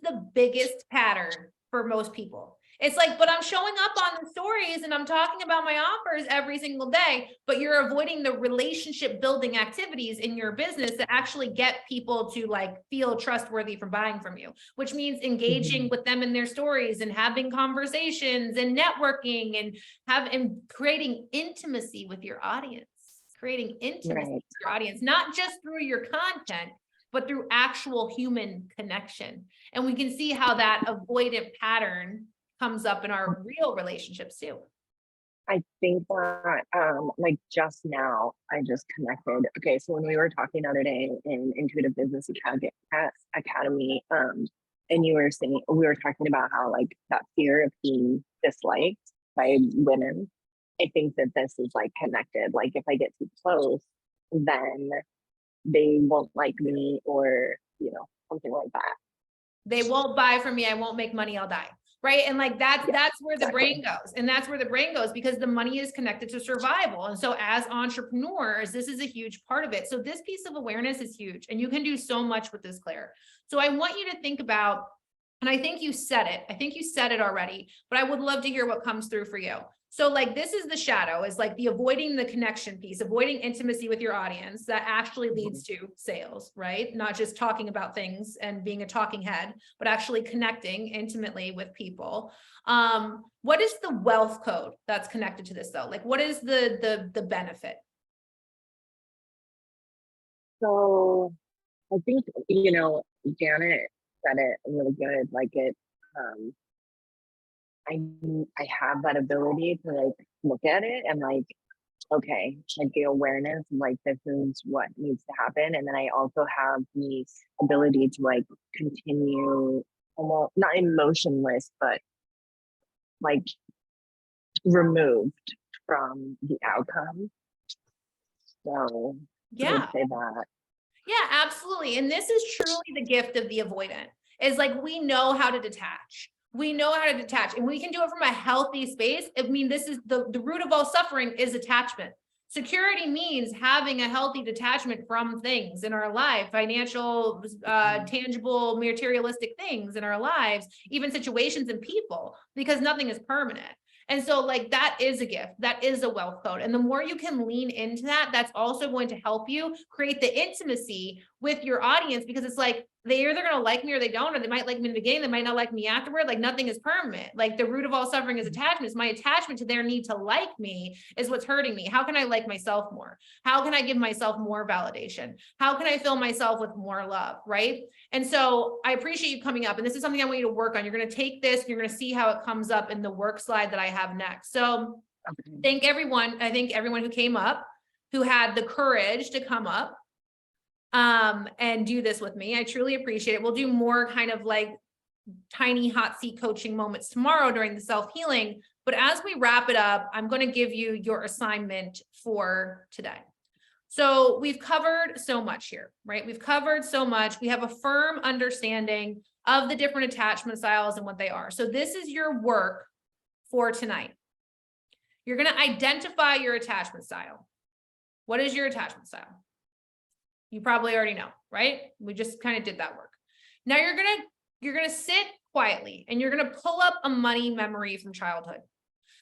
the biggest pattern for most people. It's like, but I'm showing up on the stories and I'm talking about my offers every single day, but you're avoiding the relationship building activities in your business that actually get people to like feel trustworthy from buying from you, which means engaging with them in their stories and having conversations and networking and creating intimacy with your audience, creating intimacy Right. with your audience, not just through your content, but through actual human connection. And we can see how that avoidant pattern comes up in our real relationships too. I think that like just now I just connected. Okay, so when we were talking the other day in Intuitive Business Academy, and you were saying, we were talking about how like that fear of being disliked by women. I think that this is like connected. Like if I get too close, then they won't like me, or something like that. They won't buy from me. I won't make money. I'll die. Right. And like that's where the brain goes. And that's where the brain goes, because the money is connected to survival. And so as entrepreneurs, this is a huge part of it. So this piece of awareness is huge, and you can do so much with this, Claire. So I want you to think about, and I think you said it already, but I would love to hear what comes through for you. So like, this is the shadow, is like the avoiding the connection piece, avoiding intimacy with your audience that actually leads to sales, right? Not just talking about things and being a talking head, but actually connecting intimately with people. What is the wealth code that's connected to this though? Like, what is the benefit? So I think, Janet said it really good. Like I have that ability to like look at it and like, okay, like the awareness of like, this is what needs to happen. And then I also have the ability to like continue almost not emotionless, but like removed from the outcome. So I would Yeah. say that. Yeah, absolutely. And this is truly the gift of the avoidant, is like, we know how to detach. We know how to detach, and we can do it from a healthy space. I mean, this is the root of all suffering is attachment. Security means having a healthy detachment from things in our life, financial, tangible, materialistic things in our lives, even situations and people, because nothing is permanent. And so like, that is a gift, that is a wealth code. And the more you can lean into that, that's also going to help you create the intimacy with your audience, because it's like, they're either going to like me or they don't, or they might like me in the beginning, they might not like me afterward. Like, nothing is permanent. Like, the root of all suffering is attachment. It's my attachment to their need to like me is what's hurting me. How can I like myself more? How can I give myself more validation? How can I fill myself with more love? Right. And so I appreciate you coming up, and this is something I want you to work on. You're going to take this, you're going to see how it comes up in the work slide that I have next. So thank everyone. I think everyone who came up, who had the courage to come up and do this with me. I truly appreciate it. We'll do more kind of like tiny hot seat coaching moments tomorrow during the self-healing. But as we wrap it up, I'm going to give you your assignment for today. So we've covered so much here, right? We've covered so much. We have a firm understanding of the different attachment styles and what they are. So this is your work for tonight. You're going to identify your attachment style. What is your attachment style? You probably already know, right? We just kind of did that work. Now you're going to sit quietly and you're going to pull up a money memory from childhood.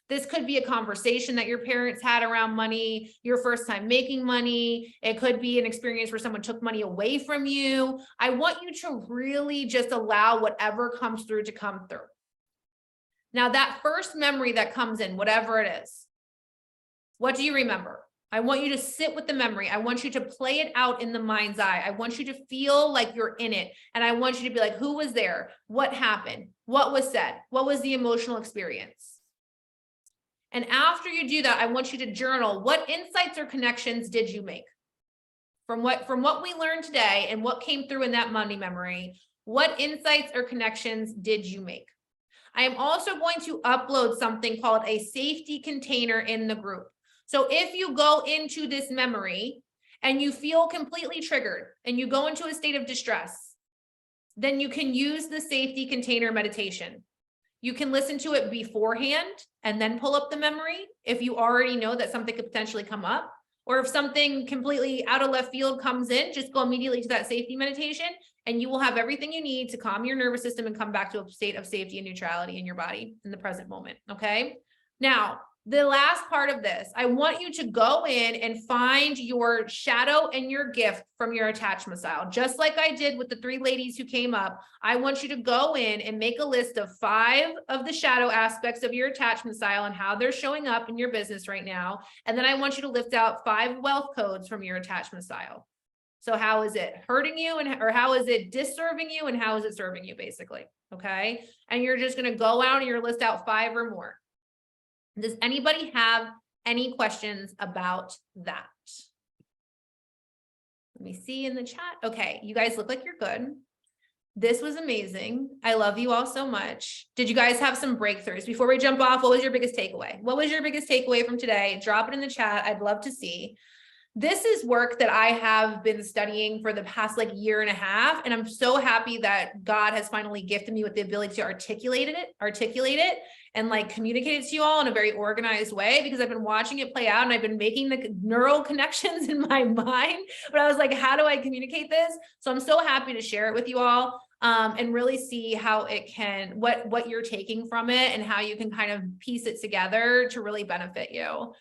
This could be a conversation that your parents had around money, your first time making money. It could be an experience where someone took money away from you. I want you to really just allow whatever comes through to come through. Now, that first memory that comes in, whatever it is, what do you remember? I want you to sit with the memory. I want you to play it out in the mind's eye. I want you to feel like you're in it. And I want you to be like, who was there? What happened? What was said? What was the emotional experience? And after you do that, I want you to journal. What insights or connections did you make? From what we learned today and what came through in that money memory, what insights or connections did you make? I am also going to upload something called a safety container in the group. So if you go into this memory and you feel completely triggered and you go into a state of distress, then you can use the safety container meditation. You can listen to it beforehand and then pull up the memory if you already know that something could potentially come up. Or if something completely out of left field comes in, just go immediately to that safety meditation and you will have everything you need to calm your nervous system and come back to a state of safety and neutrality in your body in the present moment. Okay. Now, the last part of this, I want you to go in and find your shadow and your gift from your attachment style. Just like I did with the 3 ladies who came up, I want you to go in and make a list of 5 of the shadow aspects of your attachment style and how they're showing up in your business right now. And then I want you to lift out 5 wealth codes from your attachment style. So how is it hurting you or how is it disserving you and how is it serving you basically? Okay. And you're just going to go out and you're list out 5 or more. Does anybody have any questions about that? Let me see in the chat. Okay, you guys look like you're good. This was amazing. I love you all so much. Did you guys have some breakthroughs? Before we jump off, what was your biggest takeaway? What was your biggest takeaway from today? Drop it in the chat. I'd love to see. This is work that I have been studying for the past like year and a half. And I'm so happy that God has finally gifted me with the ability to articulate it and like communicate it to you all in a very organized way, because I've been watching it play out and I've been making the neural connections in my mind, but I was like, how do I communicate this? So I'm so happy to share it with you all and really see how it can, what you're taking from it and how you can kind of piece it together to really benefit you.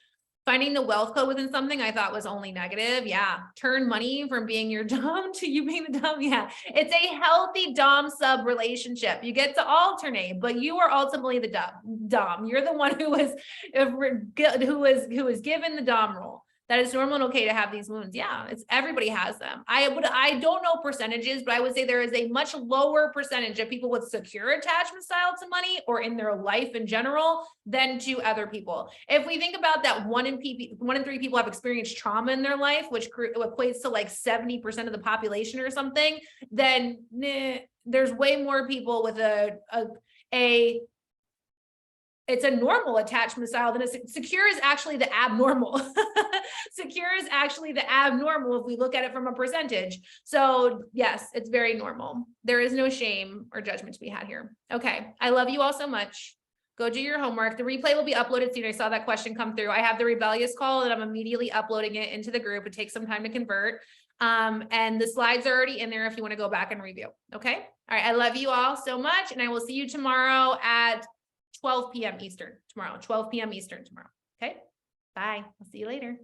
Finding the wealth code within something I thought was only negative. Yeah. Turn money from being your dom to you being the dom. Yeah. It's a healthy dom sub relationship. You get to alternate, but you are ultimately the dom. You're the one who was given the dom role. That it's normal and okay to have these wounds. Yeah, everybody has them. I don't know percentages, but I would say there is a much lower percentage of people with secure attachment style to money or in their life in general than to other people. If we think about that, 1 in 3 people have experienced trauma in their life, which equates to like 70% of the population or something, then there's way more people with it's a normal attachment style than secure is actually the abnormal. Secure is actually the abnormal if we look at it from a percentage. So yes, it's very normal. There is no shame or judgment to be had here. Okay. I love you all so much. Go do your homework. The replay will be uploaded soon. I saw that question come through. I have the rebellious call and I'm immediately uploading it into the group. It takes some time to convert. And the slides are already in there if you want to go back and review. Okay. All right. I love you all so much. And I will see you tomorrow at 12 p.m. Eastern tomorrow, 12 p.m. Eastern tomorrow. Okay. Bye. I'll see you later.